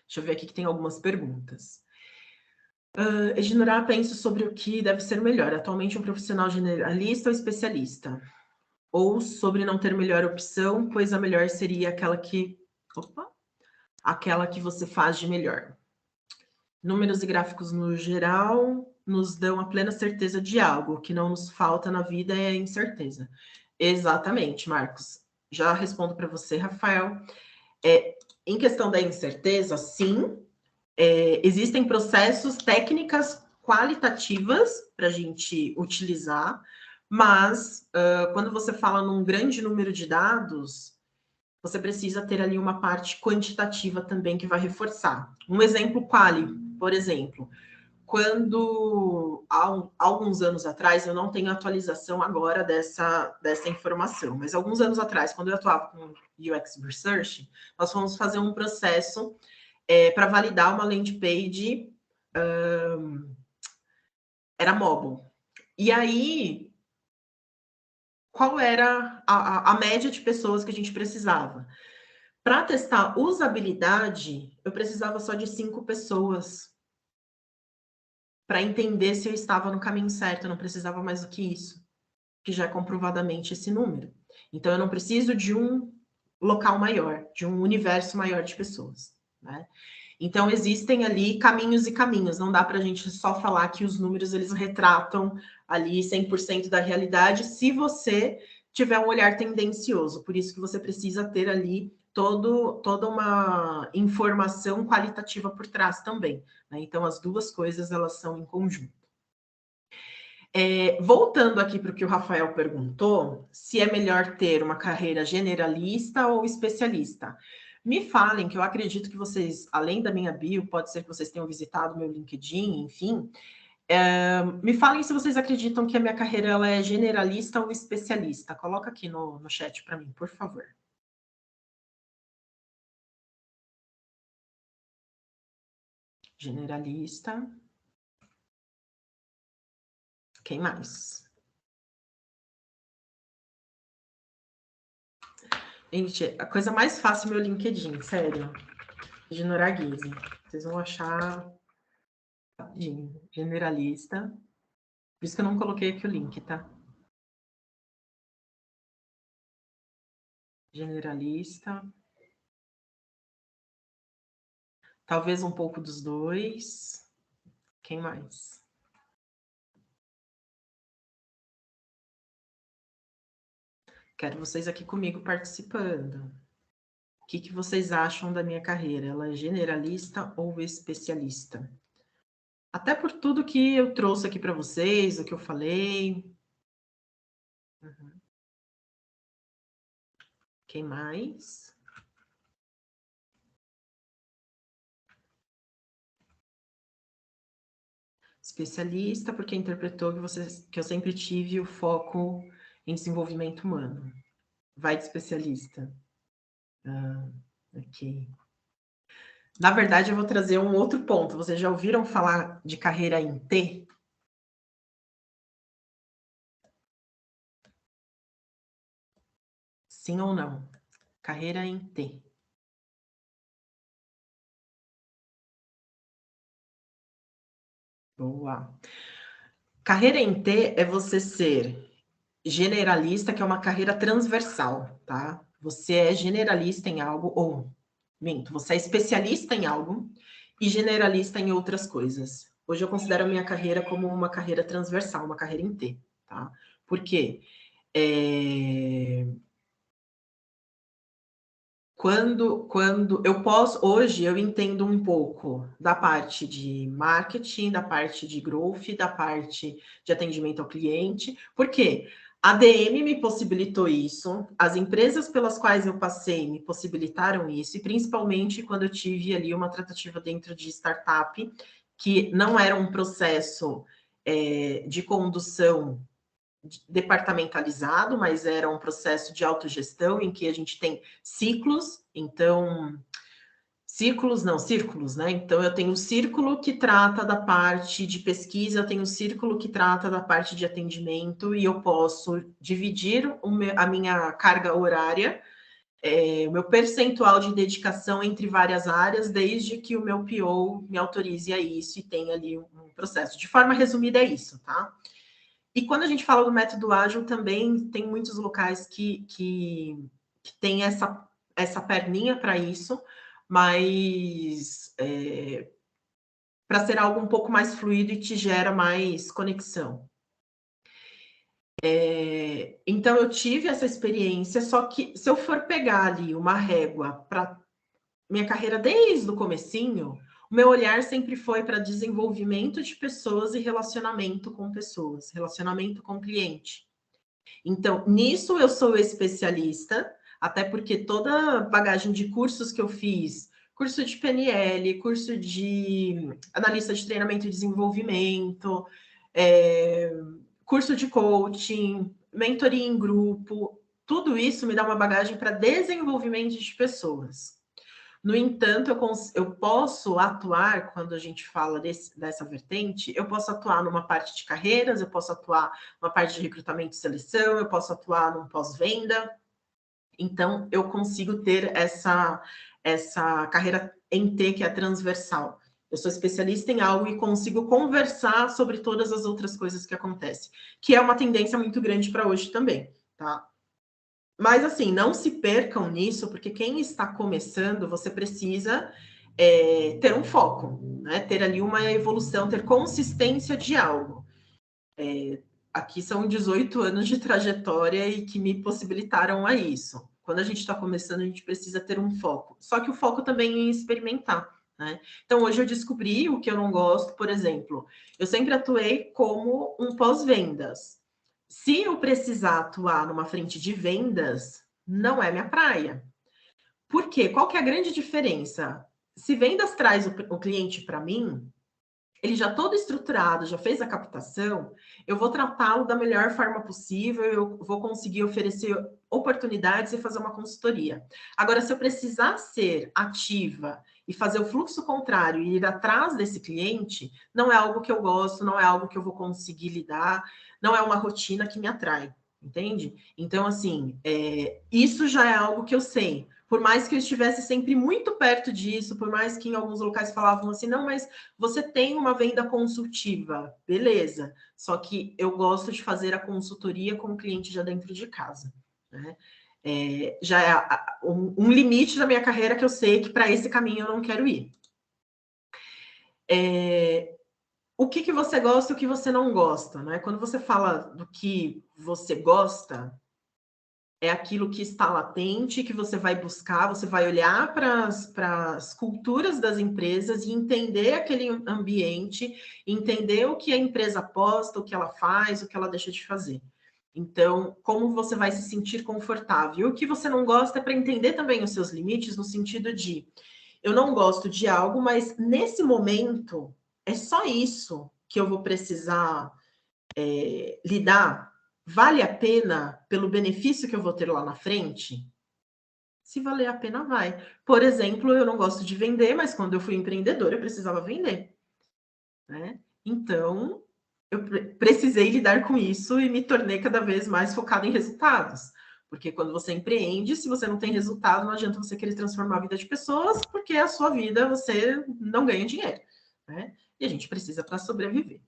Deixa eu ver aqui que tem algumas perguntas. Ignorar, penso sobre o que deve ser melhor. Atualmente, um profissional generalista ou especialista? Ou sobre não ter melhor opção, pois a melhor seria aquela que você faz de melhor. Números e gráficos no geral nos dão a plena certeza de algo. O que não nos falta na vida é a incerteza. Exatamente, Marcos. Já respondo para você, Rafael. Em questão da incerteza, sim, existem processos, técnicas qualitativas para a gente utilizar, mas quando você fala num grande número de dados, você precisa ter ali uma parte quantitativa também que vai reforçar. Um exemplo quali, por exemplo, quando há alguns anos atrás, eu não tenho atualização agora dessa informação, mas alguns anos atrás, quando eu atuava com UX Research, nós fomos fazer um processo para validar uma landing page, era mobile. E aí, qual era a média de pessoas que a gente precisava? Para testar usabilidade, eu precisava só de 5 pessoas para entender se eu estava no caminho certo, eu não precisava mais do que isso, que já é comprovadamente esse número. Então, eu não preciso de um local maior, de um universo maior de pessoas, né? Então, existem ali caminhos e caminhos, não dá para a gente só falar que os números, eles retratam ali 100% da realidade, se você tiver um olhar tendencioso, por isso que você precisa ter ali toda uma informação qualitativa por trás também, né? Então, as duas coisas, elas são em conjunto. Voltando aqui para o que o Rafael perguntou, se é melhor ter uma carreira generalista ou especialista. Me falem, que eu acredito que vocês, além da minha bio, pode ser que vocês tenham visitado meu LinkedIn, enfim. Me falem se vocês acreditam que a minha carreira ela é generalista ou especialista. Coloca aqui no chat para mim, por favor. Generalista. Quem mais? Gente, a coisa mais fácil é meu LinkedIn, sério. De Noraguise. Vocês vão achar rapidinho. Generalista. Por isso que eu não coloquei aqui o link, tá? Generalista. Talvez um pouco dos dois. Quem mais? Quero vocês aqui comigo participando. O que vocês acham da minha carreira? Ela é generalista ou especialista? Até por tudo que eu trouxe aqui para vocês, o que eu falei. Quem mais? Especialista, porque interpretou que eu sempre tive o foco em desenvolvimento humano. Vai de especialista. Ok. Na verdade, eu vou trazer um outro ponto. Vocês já ouviram falar de carreira em T? Sim ou não? Carreira em T. Boa. Carreira em T é você ser generalista, que é uma carreira transversal, tá? Você é generalista em algo, ou, minto, você é especialista em algo e generalista em outras coisas. Hoje eu considero a minha carreira como uma carreira transversal, uma carreira em T, tá? Por quê? Quando eu posso, hoje eu entendo um pouco da parte de marketing, da parte de growth, da parte de atendimento ao cliente, porque a DM me possibilitou isso, as empresas pelas quais eu passei me possibilitaram isso, e principalmente quando eu tive ali uma tratativa dentro de startup, que não era um processo de condução departamentalizado, mas era um processo de autogestão em que a gente tem ciclos, então círculos, né? Então eu tenho um círculo que trata da parte de pesquisa, eu tenho um círculo que trata da parte de atendimento e eu posso dividir a minha carga horária, o meu percentual de dedicação entre várias áreas, desde que o meu PO me autorize a isso e tenha ali um processo. De forma resumida, é isso, tá? E quando a gente fala do método ágil, também tem muitos locais que tem essa perninha para isso, mas para ser algo um pouco mais fluido e te gera mais conexão. Então, eu tive essa experiência, só que se eu for pegar ali uma régua para minha carreira desde o comecinho, o meu olhar sempre foi para desenvolvimento de pessoas e relacionamento com pessoas, relacionamento com cliente. Então, nisso eu sou especialista, até porque toda a bagagem de cursos que eu fiz, curso de PNL, curso de analista de treinamento e desenvolvimento, curso de coaching, mentoria em grupo, tudo isso me dá uma bagagem para desenvolvimento de pessoas. No entanto, eu posso atuar, quando a gente fala dessa vertente, eu posso atuar numa parte de carreiras, eu posso atuar numa parte de recrutamento e seleção, eu posso atuar num pós-venda. Então, eu consigo ter essa carreira em T, que é transversal. Eu sou especialista em algo e consigo conversar sobre todas as outras coisas que acontecem, que é uma tendência muito grande para hoje também, tá? Mas, assim, não se percam nisso, porque quem está começando, você precisa ter um foco, né? Ter ali uma evolução, ter consistência de algo. Aqui são 18 anos de trajetória e que me possibilitaram a isso. Quando a gente está começando, a gente precisa ter um foco. Só que o foco também é em experimentar, né? Então, hoje eu descobri o que eu não gosto, por exemplo. Eu sempre atuei como um pós-vendas. Se eu precisar atuar numa frente de vendas, não é minha praia. Por quê? Qual que é a grande diferença? Se vendas traz o cliente para mim, ele já todo estruturado, já fez a captação, eu vou tratá-lo da melhor forma possível, eu vou conseguir oferecer oportunidades e fazer uma consultoria. Agora, se eu precisar ser ativa e fazer o fluxo contrário e ir atrás desse cliente, não é algo que eu gosto, não é algo que eu vou conseguir lidar, não é uma rotina que me atrai, entende? Então, assim, isso já é algo que eu sei. Por mais que eu estivesse sempre muito perto disso, por mais que em alguns locais falavam assim, não, mas você tem uma venda consultiva, beleza. Só que eu gosto de fazer a consultoria com o cliente já dentro de casa, né? Já é um limite da minha carreira que eu sei que para esse caminho eu não quero ir. O que você gosta e o que você não gosta, né? Quando você fala do que você gosta, é aquilo que está latente, que você vai buscar, você vai olhar para as culturas das empresas e entender aquele ambiente, entender o que a empresa aposta, o que ela faz, o que ela deixa de fazer. Então, como você vai se sentir confortável? E o que você não gosta é para entender também os seus limites, no sentido de, eu não gosto de algo, mas nesse momento, é só isso que eu vou precisar lidar. Vale a pena pelo benefício que eu vou ter lá na frente? Se valer a pena, vai. Por exemplo, eu não gosto de vender, mas quando eu fui empreendedora, eu precisava vender, né? Então, eu precisei lidar com isso e me tornei cada vez mais focada em resultados. Porque quando você empreende, se você não tem resultado, não adianta você querer transformar a vida de pessoas, porque a sua vida você não ganha dinheiro, né? E a gente precisa para sobreviver.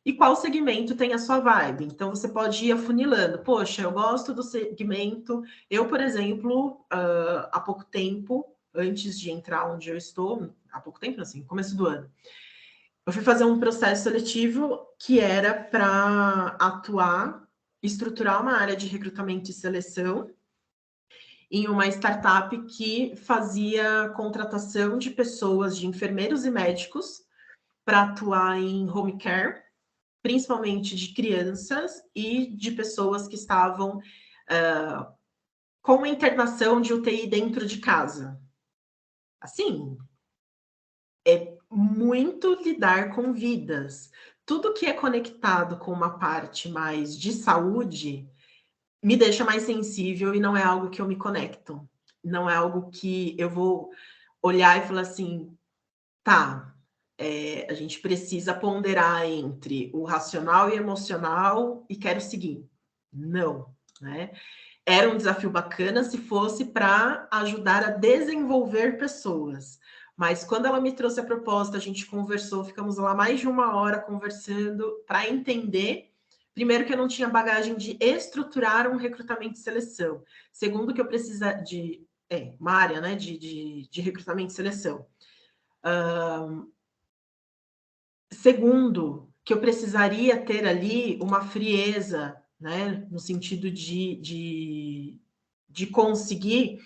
E qual segmento tem a sua vibe? Então, você pode ir afunilando. Poxa, eu gosto do segmento. Eu, por exemplo, há pouco tempo, antes de entrar onde eu estou, há pouco tempo, assim, começo do ano, eu fui fazer um processo seletivo que era para atuar, estruturar uma área de recrutamento e seleção em uma startup que fazia contratação de pessoas, de enfermeiros e médicos, para atuar em home care, principalmente de crianças e de pessoas que estavam com uma internação de UTI dentro de casa. Assim, é muito lidar com vidas. Tudo que é conectado com uma parte mais de saúde me deixa mais sensível e não é algo que eu me conecto. Não é algo que eu vou olhar e falar assim, tá, a gente precisa ponderar entre o racional e emocional e quero seguir. Não, né? Era um desafio bacana se fosse para ajudar a desenvolver pessoas. Mas quando ela me trouxe a proposta, a gente conversou, ficamos lá mais de 1 hora conversando para entender. Primeiro, que eu não tinha bagagem de estruturar um recrutamento e seleção. Segundo, que eu precisa de uma área, né, de recrutamento e seleção. Segundo, que eu precisaria ter ali uma frieza, né, no sentido de conseguir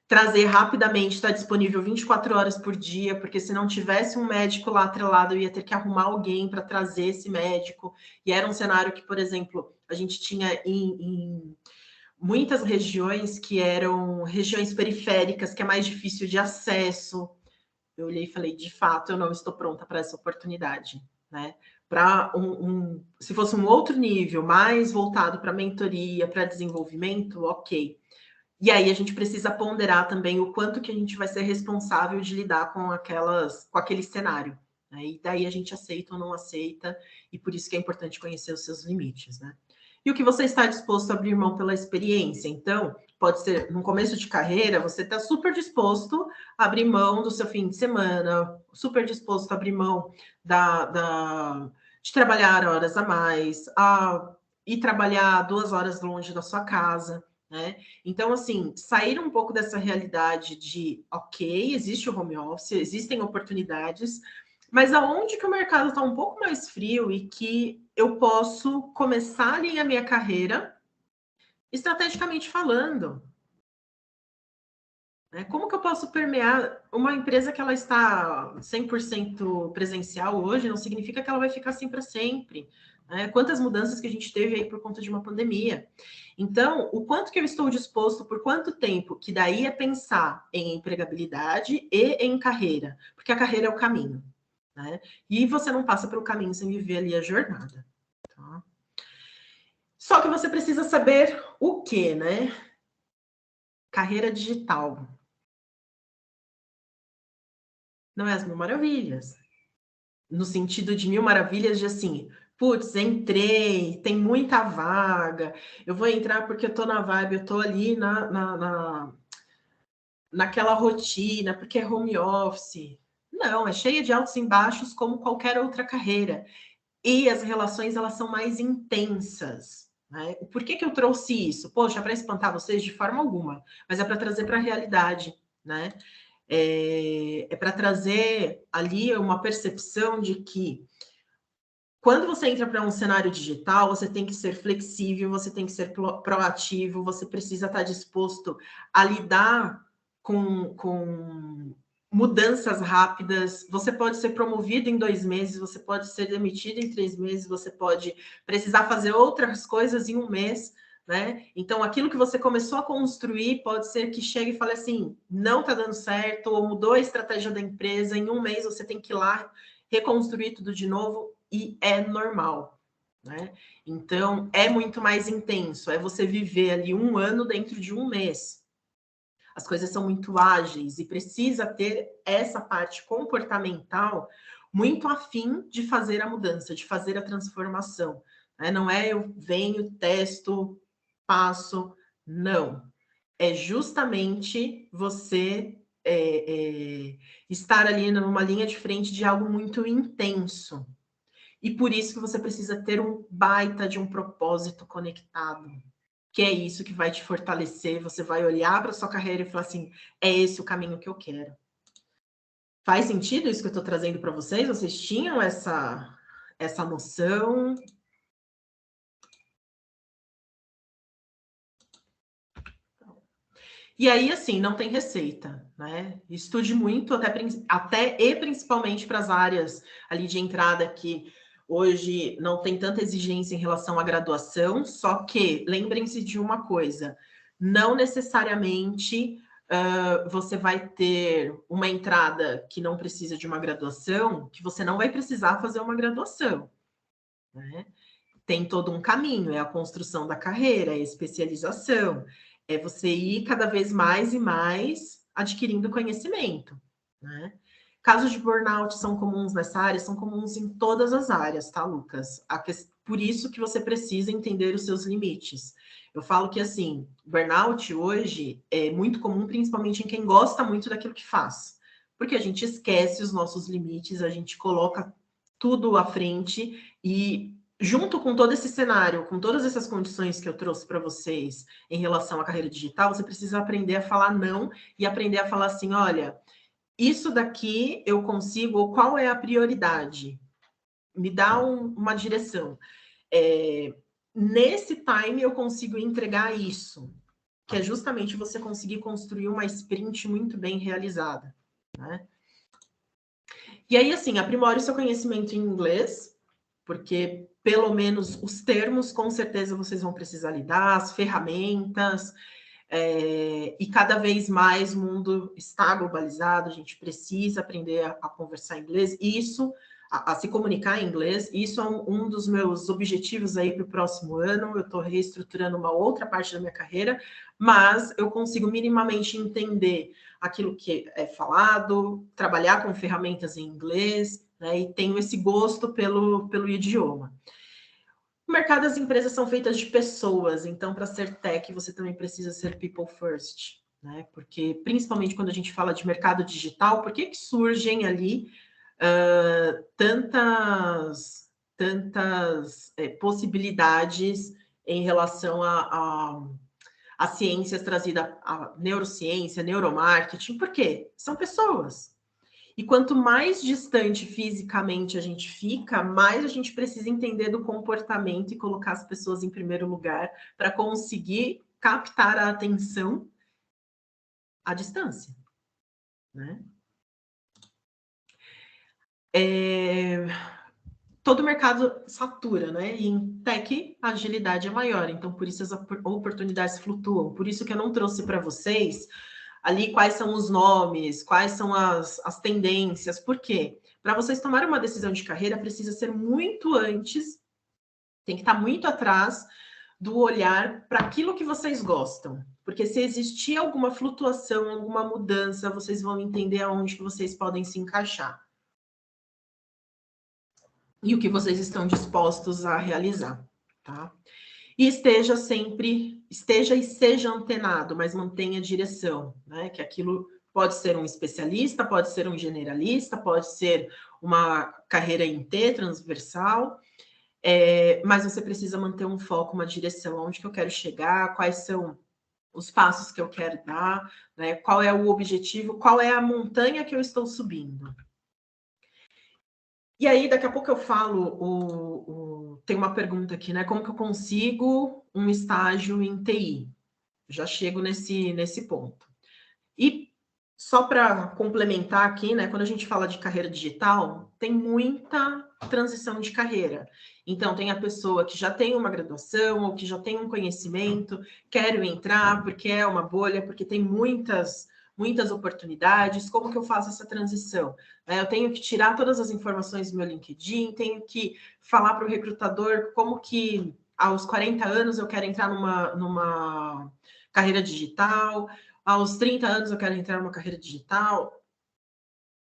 trazer rapidamente, estar disponível 24 horas por dia, porque se não tivesse um médico lá atrelado, eu ia ter que arrumar alguém para trazer esse médico. E era um cenário que, por exemplo, a gente tinha em muitas regiões que eram regiões periféricas, que é mais difícil de acesso. Eu olhei e falei, de fato, eu não estou pronta para essa oportunidade, né? Para se fosse um outro nível, mais voltado para mentoria, para desenvolvimento, ok. E aí a gente precisa ponderar também o quanto que a gente vai ser responsável de lidar com aquele cenário, né? E daí a gente aceita ou não aceita, e por isso que é importante conhecer os seus limites, né? E o que você está disposto a abrir mão pela experiência. Então, pode ser, no começo de carreira, você está super disposto a abrir mão do seu fim de semana, super disposto a abrir mão de trabalhar horas a mais, a ir trabalhar 2 horas longe da sua casa, né? Então, assim, sair um pouco dessa realidade de, ok, existe o home office, existem oportunidades, mas aonde que o mercado está um pouco mais frio e que eu posso começar ali a minha carreira, estrategicamente falando, né? Como que eu posso permear uma empresa que ela está 100% presencial hoje, não significa que ela vai ficar assim para sempre. Né? Quantas mudanças que a gente teve aí por conta de uma pandemia. Então, o quanto que eu estou disposto, por quanto tempo, que daí é pensar em empregabilidade e em carreira, porque a carreira é o caminho. Né? E você não passa pelo caminho sem viver ali a jornada. Tá? Só que você precisa saber o que, né? Carreira digital. Não é as mil maravilhas. No sentido de mil maravilhas de assim, putz, entrei, tem muita vaga, eu vou entrar porque eu tô na vibe, eu tô ali naquela rotina, porque é home office. Não, é cheia de altos e baixos como qualquer outra carreira. E as relações, elas são mais intensas. Né? Por que eu trouxe isso? Poxa, para espantar vocês de forma alguma, mas é para trazer para a realidade, né? É para trazer ali uma percepção de que quando você entra para um cenário digital, você tem que ser flexível, você tem que ser proativo, você precisa estar disposto a lidar com mudanças rápidas. Você pode ser promovido em 2 meses, você pode ser demitido em 3 meses, você pode precisar fazer outras coisas em 1 mês. Né? Então, aquilo que você começou a construir pode ser que chegue e fale assim: não está dando certo, ou mudou a estratégia da empresa, em 1 mês você tem que ir lá reconstruir tudo de novo, e é normal. Né? Então, é muito mais intenso, é você viver ali 1 ano dentro de 1 mês. As coisas são muito ágeis e precisa ter essa parte comportamental muito afim de fazer a mudança, de fazer a transformação. Né? Não é eu venho, testo, passo, não. É justamente você estar ali numa linha de frente de algo muito intenso. E por isso que você precisa ter um baita de um propósito conectado. Que é isso que vai te fortalecer. Você vai olhar para sua carreira e falar assim: é esse o caminho que eu quero. Faz sentido isso que eu estou trazendo para vocês? Vocês tinham essa noção? E aí, assim, não tem receita, né? Estude muito, até e principalmente para as áreas ali de entrada que hoje não tem tanta exigência em relação à graduação, só que lembrem-se de uma coisa: não necessariamente você vai ter uma entrada que não precisa de uma graduação, que você não vai precisar fazer uma graduação, né? Tem todo um caminho, é a construção da carreira, é a especialização, é você ir cada vez mais e mais adquirindo conhecimento, né? Casos de burnout são comuns nessa área, são comuns em todas as áreas, tá, Lucas? Por isso que você precisa entender os seus limites. Eu falo que, assim, burnout hoje é muito comum, principalmente em quem gosta muito daquilo que faz. Porque a gente esquece os nossos limites, a gente coloca tudo à frente e junto com todo esse cenário, com todas essas condições que eu trouxe para vocês em relação à carreira digital, você precisa aprender a falar não e aprender a falar assim: olha, isso daqui eu consigo, ou qual é a prioridade? Me dá uma direção. Nesse time eu consigo entregar isso, que é justamente você conseguir construir uma sprint muito bem realizada. Né? E aí, assim, aprimore o seu conhecimento em inglês, porque pelo menos os termos, com certeza vocês vão precisar lidar, as ferramentas, e cada vez mais o mundo está globalizado, a gente precisa aprender a conversar inglês, isso, a se comunicar em inglês, isso é um dos meus objetivos aí para o próximo ano. Eu estou reestruturando uma outra parte da minha carreira, mas eu consigo minimamente entender aquilo que é falado, trabalhar com ferramentas em inglês, né, e tenho esse gosto pelo idioma. O mercado das empresas são feitas de pessoas, então para ser tech você também precisa ser people first, né? Porque principalmente quando a gente fala de mercado digital, por que surgem ali tantas possibilidades em relação a ciências trazidas, a neurociência, neuromarketing? Por quê? São pessoas. E quanto mais distante fisicamente a gente fica, mais a gente precisa entender do comportamento e colocar as pessoas em primeiro lugar para conseguir captar a atenção à distância, né? Todo mercado satura, né? E em tech a agilidade é maior, então por isso as oportunidades flutuam. Por isso que eu não trouxe para vocês ali quais são os nomes, quais são as tendências. Por quê? Para vocês tomarem uma decisão de carreira, precisa ser muito antes, tem que estar muito atrás do olhar para aquilo que vocês gostam. Porque se existir alguma flutuação, alguma mudança, vocês vão entender aonde que vocês podem se encaixar. E o que vocês estão dispostos a realizar, tá? E esteja e seja antenado, mas mantenha a direção, né? Que aquilo pode ser um especialista, pode ser um generalista, pode ser uma carreira em T, transversal, mas você precisa manter um foco, uma direção, onde que eu quero chegar, quais são os passos que eu quero dar, né? Qual é o objetivo, qual é a montanha que eu estou subindo. E aí, daqui a pouco eu falo, tem uma pergunta aqui, né? Como que eu consigo um estágio em TI? Já chego nesse ponto. E só para complementar aqui, né? Quando a gente fala de carreira digital, tem muita transição de carreira. Então, tem a pessoa que já tem uma graduação ou que já tem um conhecimento, quero entrar porque é uma bolha, porque tem muitas oportunidades. Como que eu faço essa transição? Eu tenho que tirar todas as informações do meu LinkedIn, tenho que falar para o recrutador como que aos 40 anos eu quero entrar numa carreira digital, aos 30 anos eu quero entrar numa carreira digital.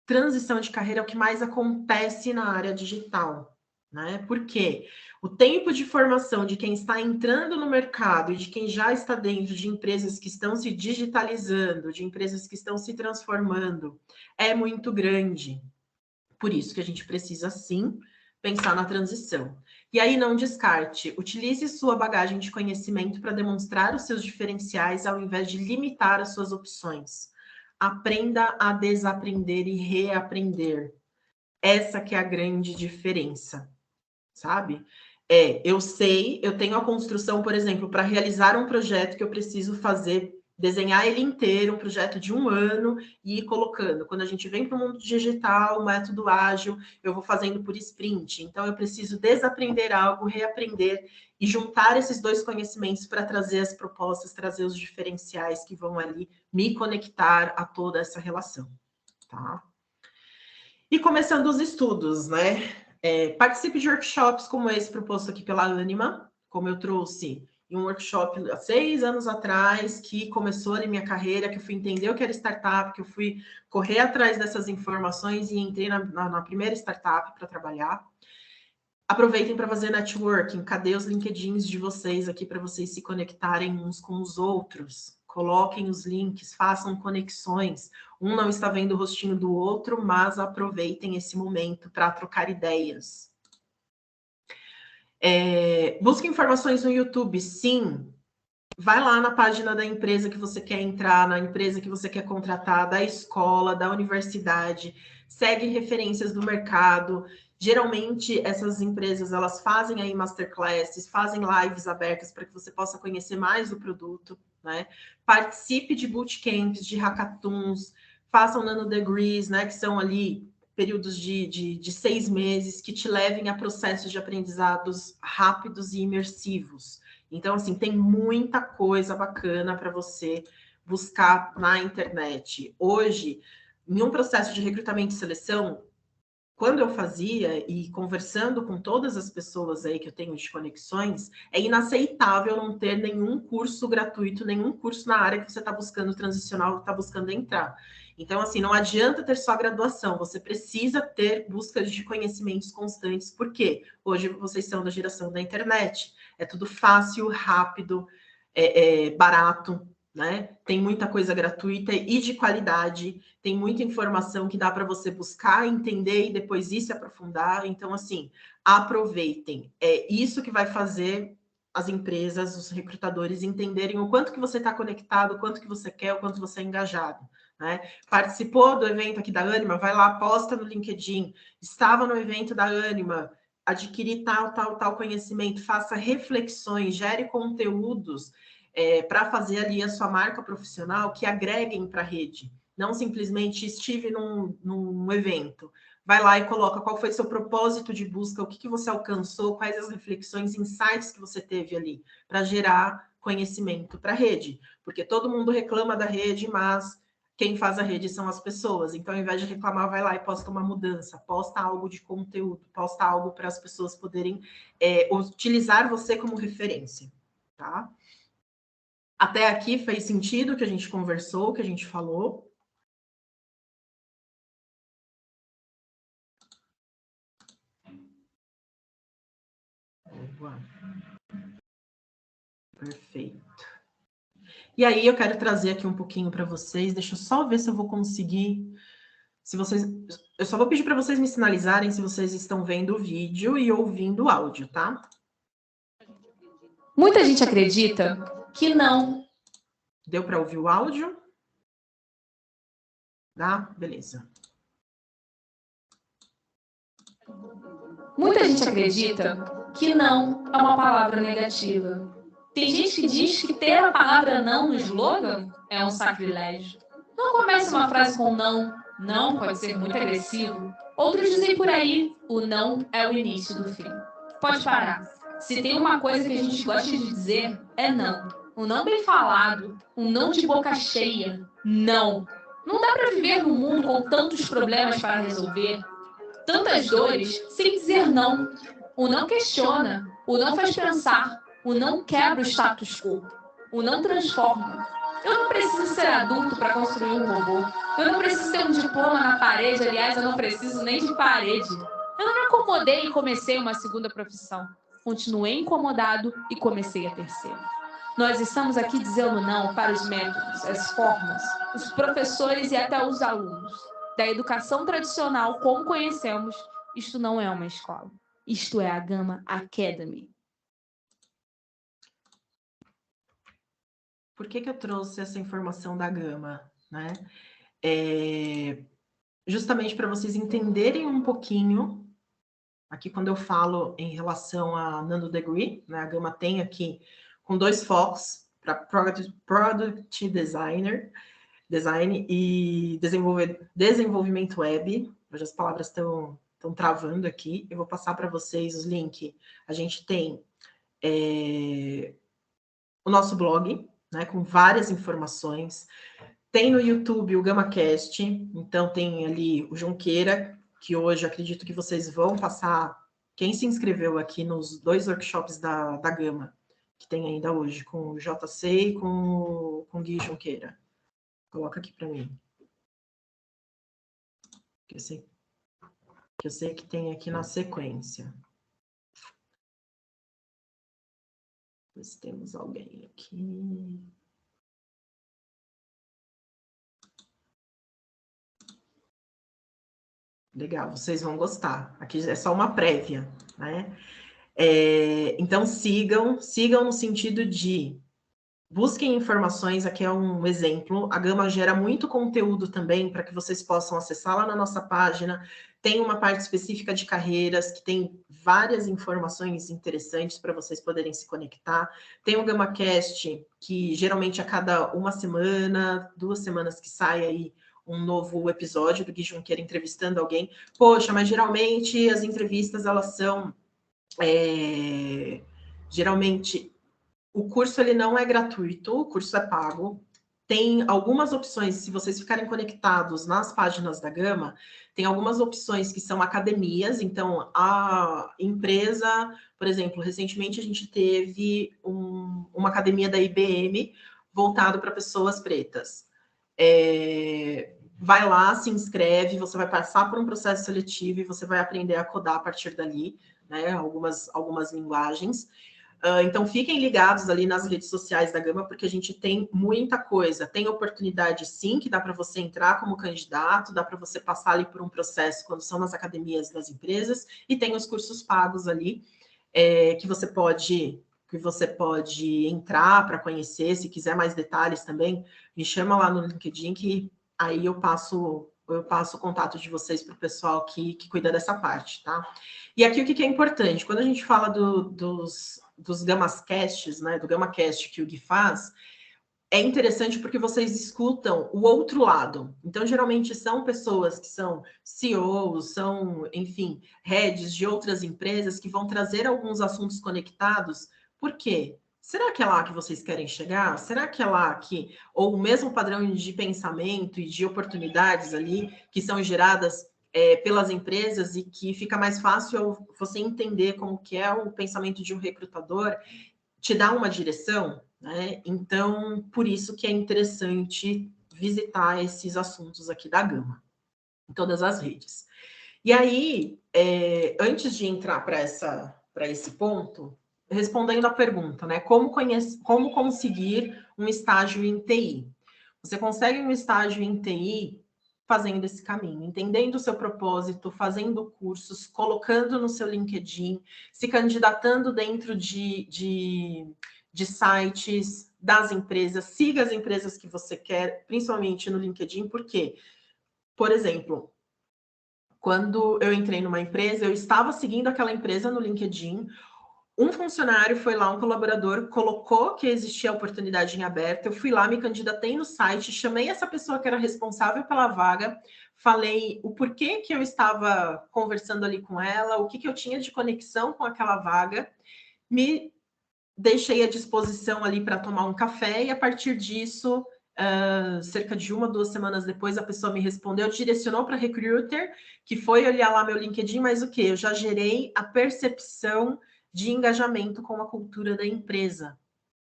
Transição de carreira é o que mais acontece na área digital, né? Porque o tempo de formação de quem está entrando no mercado e de quem já está dentro de empresas que estão se digitalizando, de empresas que estão se transformando, é muito grande. Por isso que a gente precisa, sim, pensar na transição. E aí não descarte, utilize sua bagagem de conhecimento para demonstrar os seus diferenciais ao invés de limitar as suas opções. Aprenda a desaprender e reaprender. Essa que é a grande diferença, sabe? Eu sei, eu tenho a construção, por exemplo, para realizar um projeto que eu preciso fazer, desenhar ele inteiro, um projeto de 1 ano, e ir colocando. Quando a gente vem para o mundo digital, o método ágil, eu vou fazendo por sprint. Então, eu preciso desaprender algo, reaprender e juntar esses dois conhecimentos para trazer as propostas, trazer os diferenciais que vão ali me conectar a toda essa relação, tá? E começando os estudos, né? Participe de workshops como esse proposto aqui pela Anima, como eu trouxe em um workshop há 6 anos atrás, que começou ali minha carreira, que eu fui entender o que era startup, que eu fui correr atrás dessas informações e entrei na primeira startup para trabalhar. Aproveitem para fazer networking. Cadê os LinkedIns de vocês aqui para vocês se conectarem uns com os outros? Coloquem os links, façam conexões. Um não está vendo o rostinho do outro, mas aproveitem esse momento para trocar ideias. Busque informações no YouTube, sim. Vai lá na página da empresa que você quer entrar, na empresa que você quer contratar, da escola, da universidade. Segue referências do mercado. Geralmente, essas empresas, elas fazem aí masterclasses, fazem lives abertas para que você possa conhecer mais do produto, né? Participe de bootcamps, de hackathons, façam nanodegrees, né? Que são ali períodos de 6 meses que te levem a processos de aprendizados rápidos e imersivos. Então, assim, tem muita coisa bacana para você buscar na internet. Hoje, em um processo de recrutamento e seleção, quando eu fazia e conversando com todas as pessoas aí que eu tenho de conexões, é inaceitável não ter nenhum curso gratuito, nenhum curso na área que você está buscando transicional, está buscando entrar. Então, assim, não adianta ter só graduação, você precisa ter buscas de conhecimentos constantes, porque hoje vocês são da geração da internet, é tudo fácil, rápido, barato, né? Tem muita coisa gratuita e de qualidade, tem muita informação que dá para você buscar, entender e depois ir se aprofundar. Então, assim, aproveitem. É isso que vai fazer as empresas, os recrutadores entenderem o quanto que você está conectado, o quanto que você quer, o quanto você é engajado, né? Participou do evento aqui da Anima, vai lá, posta no LinkedIn, estava no evento da Anima, adquirir tal conhecimento, faça reflexões, gere conteúdos, para fazer ali a sua marca profissional que agreguem para a rede. Não simplesmente estive num evento. Vai lá e coloca qual foi seu propósito de busca, o que você alcançou, quais as reflexões, insights que você teve ali, para gerar conhecimento para a rede. Porque todo mundo reclama da rede, mas quem faz a rede são as pessoas. Então, ao invés de reclamar, vai lá e posta uma mudança, posta algo de conteúdo, posta algo para as pessoas poderem utilizar você como referência, tá? Até aqui fez sentido o que a gente conversou, o que a gente falou? Boa. Perfeito. E aí eu quero trazer aqui um pouquinho para vocês. Deixa eu só ver se eu vou conseguir. Se vocês, eu só vou pedir para vocês me sinalizarem se vocês estão vendo o vídeo e ouvindo o áudio, tá? Muita gente acredita que não. Deu para ouvir o áudio? Tá? Beleza. Muita gente acredita que não é uma palavra negativa. Tem gente que diz que ter a palavra não no slogan é um sacrilégio. Não comece uma frase com não. Não pode ser muito agressivo. Outros dizem por aí, o não é o início do fim. Pode parar. Se tem uma coisa que a gente gosta de dizer, é não. Um não bem falado, um não de boca cheia. Não. Não dá para viver num mundo com tantos problemas para resolver, tantas dores, sem dizer não. O não questiona, o não faz pensar, o não quebra o status quo, o não transforma. Eu não preciso ser adulto para construir um robô. Eu não preciso ter um diploma na parede, aliás, eu não preciso nem de parede. Eu não me acomodei e comecei uma segunda profissão. Continuei incomodado e comecei a terceira. Nós estamos aqui dizendo não para os métodos, as formas, os professores e até os alunos. Da educação tradicional como conhecemos, isto não é uma escola. Isto é a Gama Academy. Por que eu trouxe essa informação da Gama, né? Justamente para vocês entenderem um pouquinho, aqui quando eu falo em relação a Nano Degree, né? A Gama tem aqui com 2 focos, para Product Design e desenvolvimento web. Hoje as palavras estão travando aqui. Eu vou passar para vocês os links. A gente tem o nosso blog, né, com várias informações. Tem no YouTube o GamaCast, então tem ali o Junqueira, que hoje acredito que vocês vão passar, quem se inscreveu aqui nos 2 workshops da Gama, que tem ainda hoje, com o JC e com o Gui Junqueira. Coloca aqui para mim. Que eu sei que tem aqui na sequência. Se temos alguém aqui. Legal, vocês vão gostar. Aqui é só uma prévia, né? Então sigam no sentido de busquem informações. Aqui é um exemplo. A Gama gera muito conteúdo também para que vocês possam acessar lá na nossa página. Tem uma parte específica de carreiras, que tem várias informações interessantes para vocês poderem se conectar. Tem o GamaCast, que geralmente a cada 1 semana, 2 semanas que sai aí um novo episódio do Gui Junqueira entrevistando alguém. Poxa, mas geralmente as entrevistas, elas são... geralmente, o curso ele não é gratuito, o curso é pago. Tem algumas opções, se vocês ficarem conectados nas páginas da Gama, tem algumas opções que são academias. Então, a empresa, por exemplo, recentemente a gente teve uma academia da IBM voltado para pessoas pretas. Vai lá, se inscreve, você vai passar por um processo seletivo e você vai aprender a codar a partir dali, né? Algumas linguagens. Então, fiquem ligados ali nas redes sociais da Gama, porque a gente tem muita coisa. Tem oportunidade, sim, que dá para você entrar como candidato, dá para você passar ali por um processo quando são nas academias das empresas, e tem os cursos pagos ali, que você pode entrar para conhecer. Se quiser mais detalhes também, me chama lá no LinkedIn, que aí eu passo o contato de vocês para o pessoal que cuida dessa parte, tá? E aqui o que é importante, quando a gente fala dos Gamacasts, né, do Gamacast que o Gui faz, é interessante porque vocês escutam o outro lado. Então, geralmente, são pessoas que são CEOs, são, enfim, heads de outras empresas que vão trazer alguns assuntos conectados. Por quê? Será que é lá que vocês querem chegar? Será que é lá que... Ou o mesmo padrão de pensamento e de oportunidades ali que são geradas pelas empresas e que fica mais fácil você entender como que é o pensamento de um recrutador, te dá uma direção, né? Então, por isso que é interessante visitar esses assuntos aqui da Gama, em todas as redes. E aí, antes de entrar para esse ponto, respondendo a pergunta, né? Como conseguir um estágio em TI? Você consegue um estágio em TI fazendo esse caminho, entendendo o seu propósito, fazendo cursos, colocando no seu LinkedIn, se candidatando dentro de sites das empresas, siga as empresas que você quer, principalmente no LinkedIn, porque, por exemplo, quando eu entrei numa empresa, eu estava seguindo aquela empresa no LinkedIn, um funcionário foi lá, um colaborador, colocou que existia a oportunidade em aberto, eu fui lá, me candidatei no site, chamei essa pessoa que era responsável pela vaga, falei o porquê que eu estava conversando ali com ela, o que eu tinha de conexão com aquela vaga, me deixei à disposição ali para tomar um café, e a partir disso, cerca de 2 semanas depois, a pessoa me respondeu, direcionou para Recruiter, que foi olhar lá meu LinkedIn, mas o quê? Eu já gerei a percepção de engajamento com a cultura da empresa,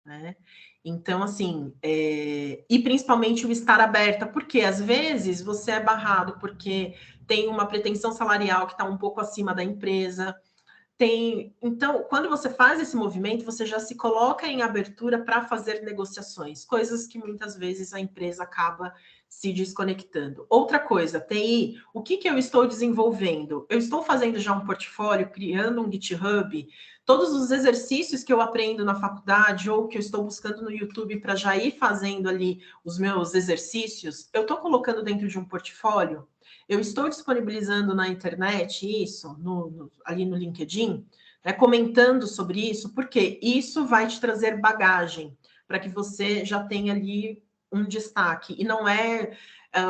né? Então, assim, e principalmente o estar aberta, porque às vezes você é barrado porque tem uma pretensão salarial que está um pouco acima da empresa, então, quando você faz esse movimento, você já se coloca em abertura para fazer negociações, coisas que muitas vezes a empresa acaba se desconectando. Outra coisa, TI, o que eu estou desenvolvendo? Eu estou fazendo já um portfólio, criando um GitHub, todos os exercícios que eu aprendo na faculdade ou que eu estou buscando no YouTube para já ir fazendo ali os meus exercícios, eu estou colocando dentro de um portfólio? Eu estou disponibilizando na internet isso, ali no LinkedIn, né, comentando sobre isso, porque isso vai te trazer bagagem, para que você já tenha ali um destaque. E não é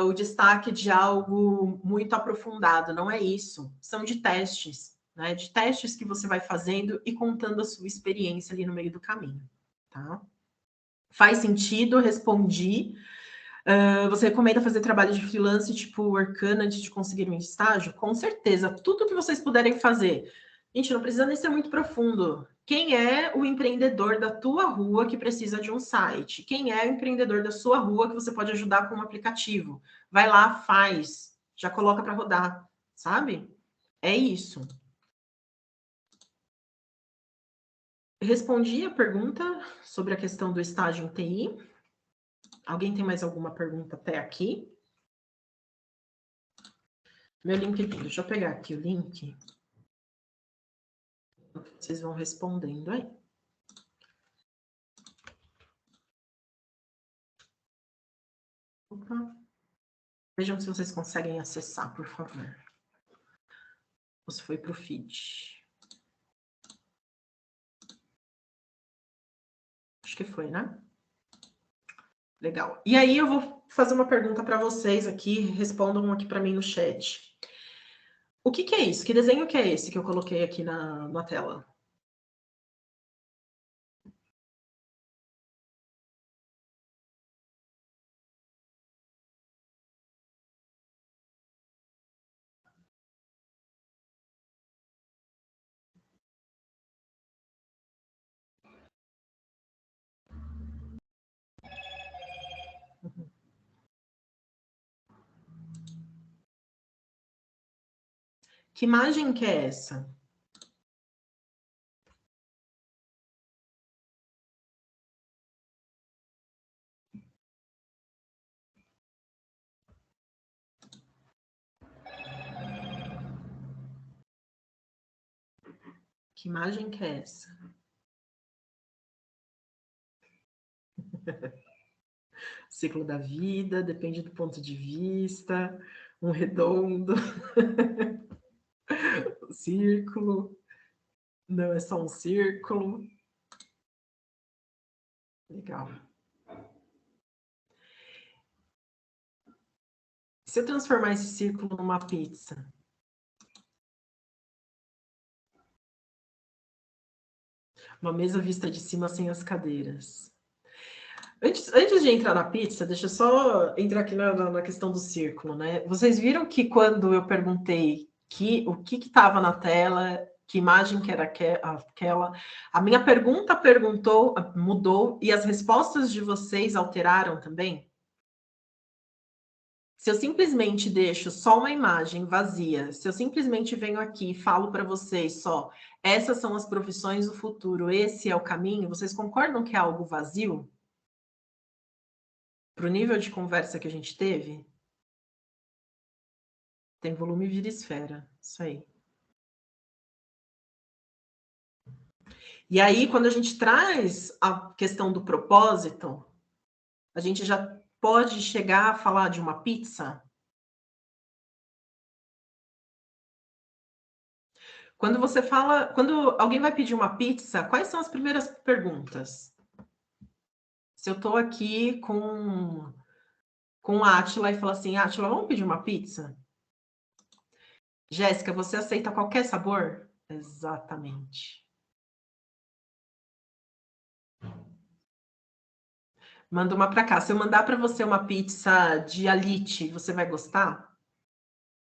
o destaque de algo muito aprofundado, não é isso. São de testes, né? De testes que você vai fazendo e contando a sua experiência ali no meio do caminho, tá? Faz sentido? Respondi. Você recomenda fazer trabalho de freelance, tipo Workana, antes de conseguir um estágio? Com certeza. Tudo que vocês puderem fazer. Gente, não precisa nem ser muito profundo. Quem é o empreendedor da tua rua que precisa de um site? Quem é o empreendedor da sua rua que você pode ajudar com um aplicativo? Vai lá, faz. Já coloca para rodar, sabe? É isso. Respondi a pergunta sobre a questão do estágio em TI. Alguém tem mais alguma pergunta até aqui? Meu LinkedIn, deixa eu pegar aqui o link. Vocês vão respondendo aí. Opa. Vejam se vocês conseguem acessar, por favor. Ou se foi para o feed. Acho que foi, né? Legal. E aí eu vou fazer uma pergunta para vocês aqui, respondam aqui para mim no chat. O que é isso? Que desenho que é esse que eu coloquei aqui na tela? Que imagem que é essa? Que imagem que é essa? Ciclo da vida, depende do ponto de vista, um redondo, um círculo, não é só um círculo. Legal. Se eu transformar esse círculo numa pizza, uma mesa vista de cima sem as cadeiras. Antes de entrar na pizza, deixa eu só entrar aqui na questão do círculo, né? Vocês viram que quando eu perguntei o que estava na tela, que imagem que era aquela, a minha pergunta mudou e as respostas de vocês alteraram também? Se eu simplesmente deixo só uma imagem vazia, se eu simplesmente venho aqui e falo para vocês só, essas são as profissões do futuro, esse é o caminho, vocês concordam que é algo vazio? Para o nível de conversa que a gente teve? Tem volume e vira esfera, isso aí. E aí, quando a gente traz a questão do propósito, a gente já pode chegar a falar de uma pizza? Quando você fala, quando alguém vai pedir uma pizza, quais são as primeiras perguntas? Se eu estou aqui com a Átila e falo assim, Átila, vamos pedir uma pizza? Jéssica, você aceita qualquer sabor? Exatamente. Manda uma para cá. Se eu mandar para você uma pizza de alite, você vai gostar?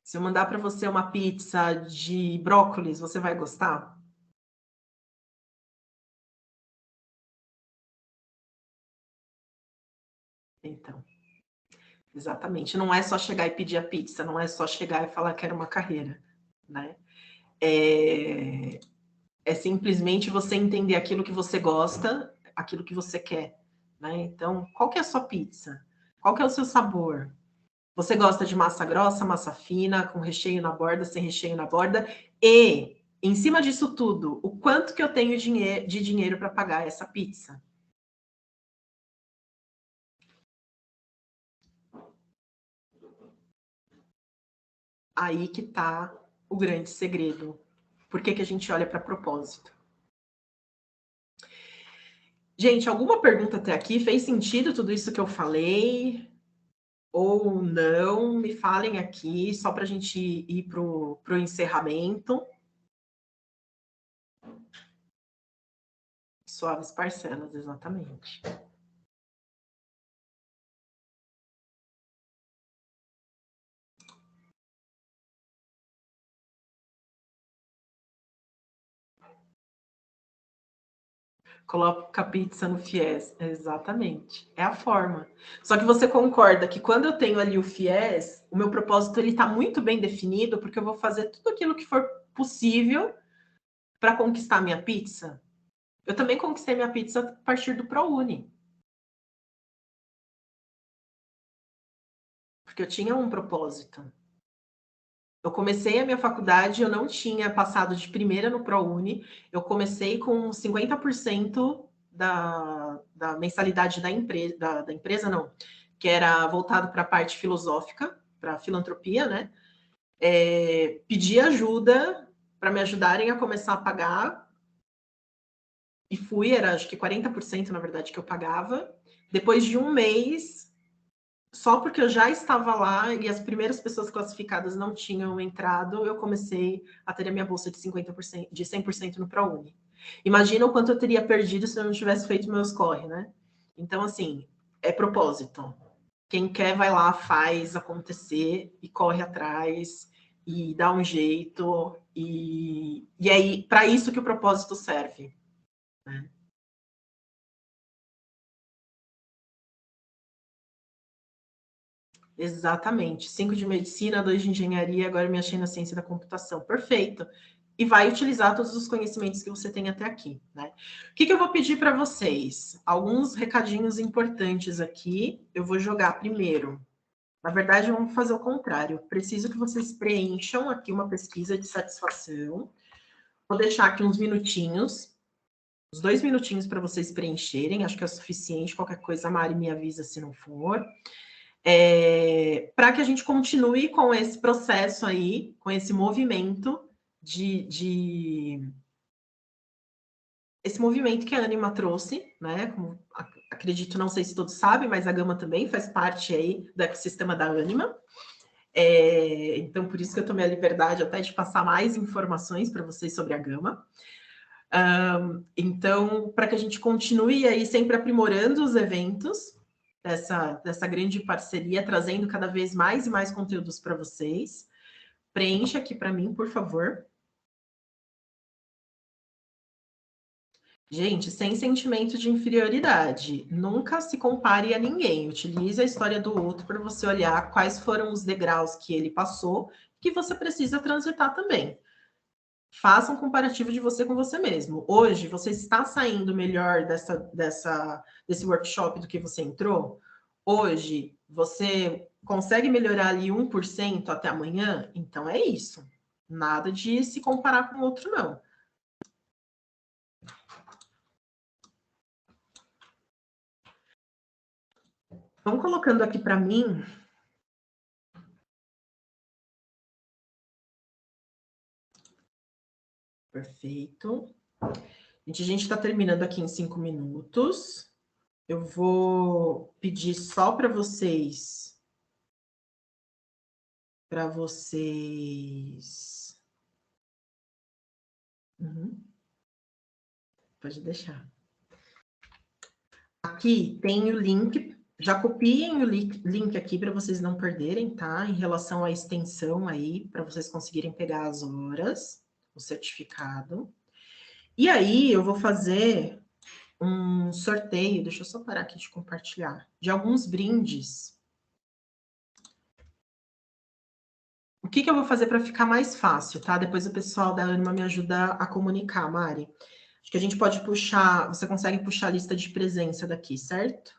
Se eu mandar para você uma pizza de brócolis, você vai gostar? Então, exatamente. Não é só chegar e pedir a pizza, não é só chegar e falar que era uma carreira, né? É simplesmente você entender aquilo que você gosta, aquilo que você quer, né? Então, qual que é a sua pizza? Qual que é o seu sabor? Você gosta de massa grossa, massa fina, com recheio na borda, sem recheio na borda? E, em cima disso tudo, o quanto que eu tenho de dinheiro para pagar essa pizza? Aí que está o grande segredo. Por que a gente olha para propósito? Gente, alguma pergunta até aqui? Fez sentido tudo isso que eu falei? Ou não? Me falem aqui, só para a gente ir para o encerramento. Suaves parcelas, exatamente. Coloca a pizza no FIES. Exatamente. É a forma. Só que você concorda que quando eu tenho ali o FIES, o meu propósito ele está muito bem definido, porque eu vou fazer tudo aquilo que for possível para conquistar minha pizza. Eu também conquistei minha pizza a partir do ProUni. Porque eu tinha um propósito. Eu comecei a minha faculdade, eu não tinha passado de primeira no ProUni, eu comecei com 50% da mensalidade da empresa, não, que era voltado para a parte filosófica, para a filantropia, né? Pedi ajuda para me ajudarem a começar a pagar, e era acho que 40% na verdade que eu pagava. Depois de um mês, só porque eu já estava lá e as primeiras pessoas classificadas não tinham entrado, eu comecei a ter a minha bolsa de 50%, de 100% no ProUni. Imagina o quanto eu teria perdido se eu não tivesse feito meus corre, né? Então, assim, é propósito. Quem quer vai lá, faz acontecer e corre atrás e dá um jeito. E aí, para isso que o propósito serve, né? Exatamente. 5 de medicina, 2 de engenharia, agora me achei na ciência da computação. Perfeito. E vai utilizar todos os conhecimentos que você tem até aqui, né? O que eu vou pedir para vocês? Alguns recadinhos importantes aqui. Eu vou jogar primeiro. Na verdade, vamos fazer o contrário. Preciso que vocês preencham aqui uma pesquisa de satisfação. Vou deixar aqui uns minutinhos, uns 2 minutinhos para vocês preencherem. Acho que é o suficiente. Qualquer coisa, a Mari me avisa se não for. Para que a gente continue com esse processo aí, com esse movimento esse movimento que a Anima trouxe, né? Como acredito, não sei se todos sabem, mas a Gama também faz parte aí do ecossistema da Ânima. Então, por isso que eu tomei a liberdade até de passar mais informações para vocês sobre a Gama. Então, para que a gente continue aí sempre aprimorando os eventos dessa grande parceria, trazendo cada vez mais e mais conteúdos para vocês, preencha aqui para mim, por favor. Gente, sem sentimento de inferioridade, nunca se compare a ninguém. Utilize a história do outro para você olhar quais foram os degraus que ele passou, que você precisa transitar também. Faça um comparativo de você com você mesmo. Hoje, você está saindo melhor desse workshop do que você entrou? Hoje, você consegue melhorar ali 1% até amanhã? Então é isso. Nada de se comparar com o outro, não. Vão colocando aqui para mim. Perfeito. A gente está terminando aqui em 5 minutos. Eu vou pedir só para vocês. Pode deixar. Aqui tem o link. Já copiem o link aqui para vocês não perderem, tá? Em relação à extensão aí, para vocês conseguirem pegar as horas, o certificado. E aí, eu vou fazer um sorteio, deixa eu só parar aqui de compartilhar, de alguns brindes. O que eu vou fazer para ficar mais fácil, tá? Depois o pessoal da Ânima me ajuda a comunicar, Mari. Acho que a gente pode puxar, você consegue puxar a lista de presença daqui, certo?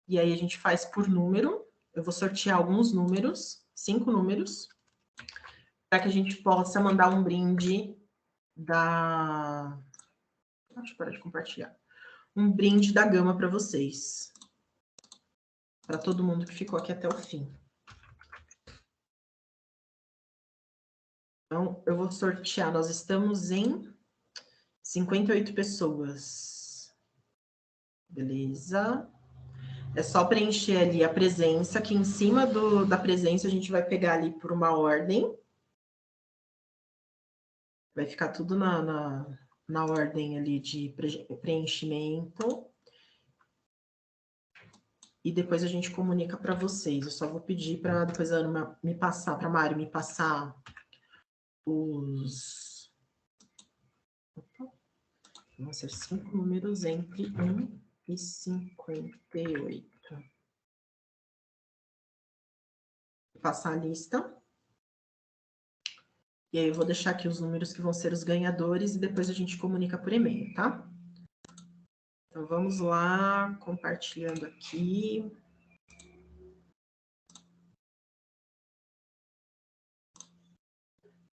E aí a gente faz por número. Eu vou sortear alguns números, 5 números, para que a gente possa mandar um brinde da... Deixa eu parar de compartilhar. Um brinde da Gama para vocês. Para todo mundo que ficou aqui até o fim. Então, eu vou sortear. Nós estamos em 58 pessoas. Beleza. É só preencher ali a presença, que em cima da presença a gente vai pegar ali por uma ordem. Vai ficar tudo na ordem ali de preenchimento. E depois a gente comunica para vocês. Eu só vou pedir para depois a Ana me passar, para a Mari me passar os... Vão ser 5 números entre 1 e 58. Passar a lista. E aí eu vou deixar aqui os números que vão ser os ganhadores e depois a gente comunica por e-mail, tá? Então vamos lá, compartilhando aqui.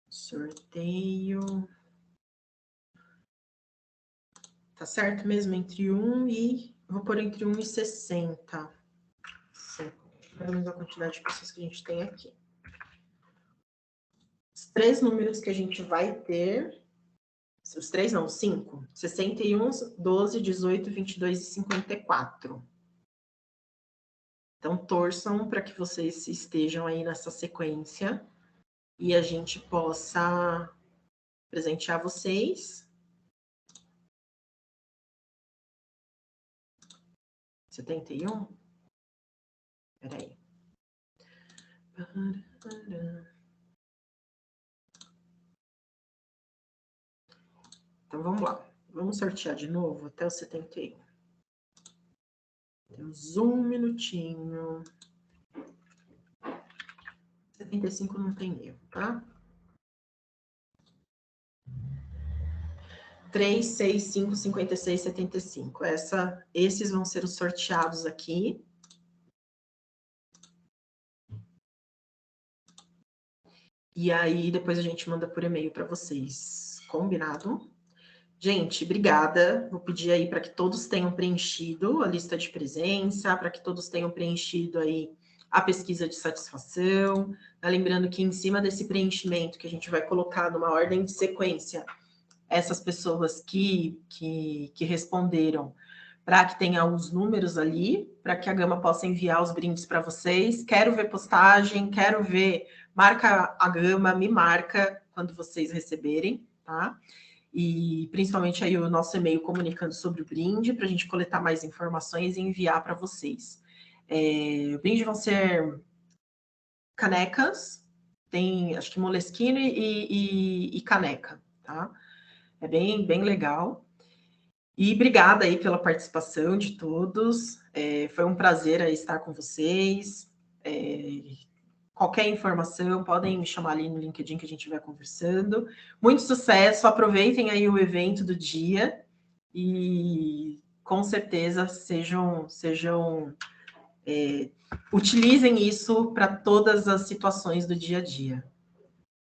Sorteio. Tá certo mesmo? Entre 1 e... Vou pôr entre 1 e 60. Pelo menos a quantidade de pessoas que a gente tem aqui. Os 3 números que a gente vai ter... Os 3 não, os 5. 61, 12, 18, 22 e 54. Então, torçam para que vocês estejam aí nessa sequência e a gente possa presentear vocês. 71? Peraí. Então, vamos lá. Vamos sortear de novo até o 71. Temos um minutinho. 75 não tem erro, tá? 3, 6, 5, 56, 75. Esses vão ser os sorteados aqui. E aí, depois a gente manda por e-mail para vocês. Combinado? Gente, obrigada. Vou pedir aí para que todos tenham preenchido a lista de presença, para que todos tenham preenchido aí a pesquisa de satisfação. Lembrando que em cima desse preenchimento que a gente vai colocar numa ordem de sequência, essas pessoas que responderam, para que tenha os números ali, para que a Gama possa enviar os brindes para vocês. Quero ver postagem, quero ver, marca a Gama, me marca quando vocês receberem, tá? E principalmente aí o nosso e-mail comunicando sobre o brinde, para a gente coletar mais informações e enviar para vocês. O brinde vão ser canecas, tem acho que Moleskine e caneca, tá? É bem legal. E obrigada aí pela participação de todos. Foi um prazer aí estar com vocês. Qualquer informação, podem me chamar ali no LinkedIn que a gente vai conversando. Muito sucesso, aproveitem aí o evento do dia e com certeza utilizem isso para todas as situações do dia a dia.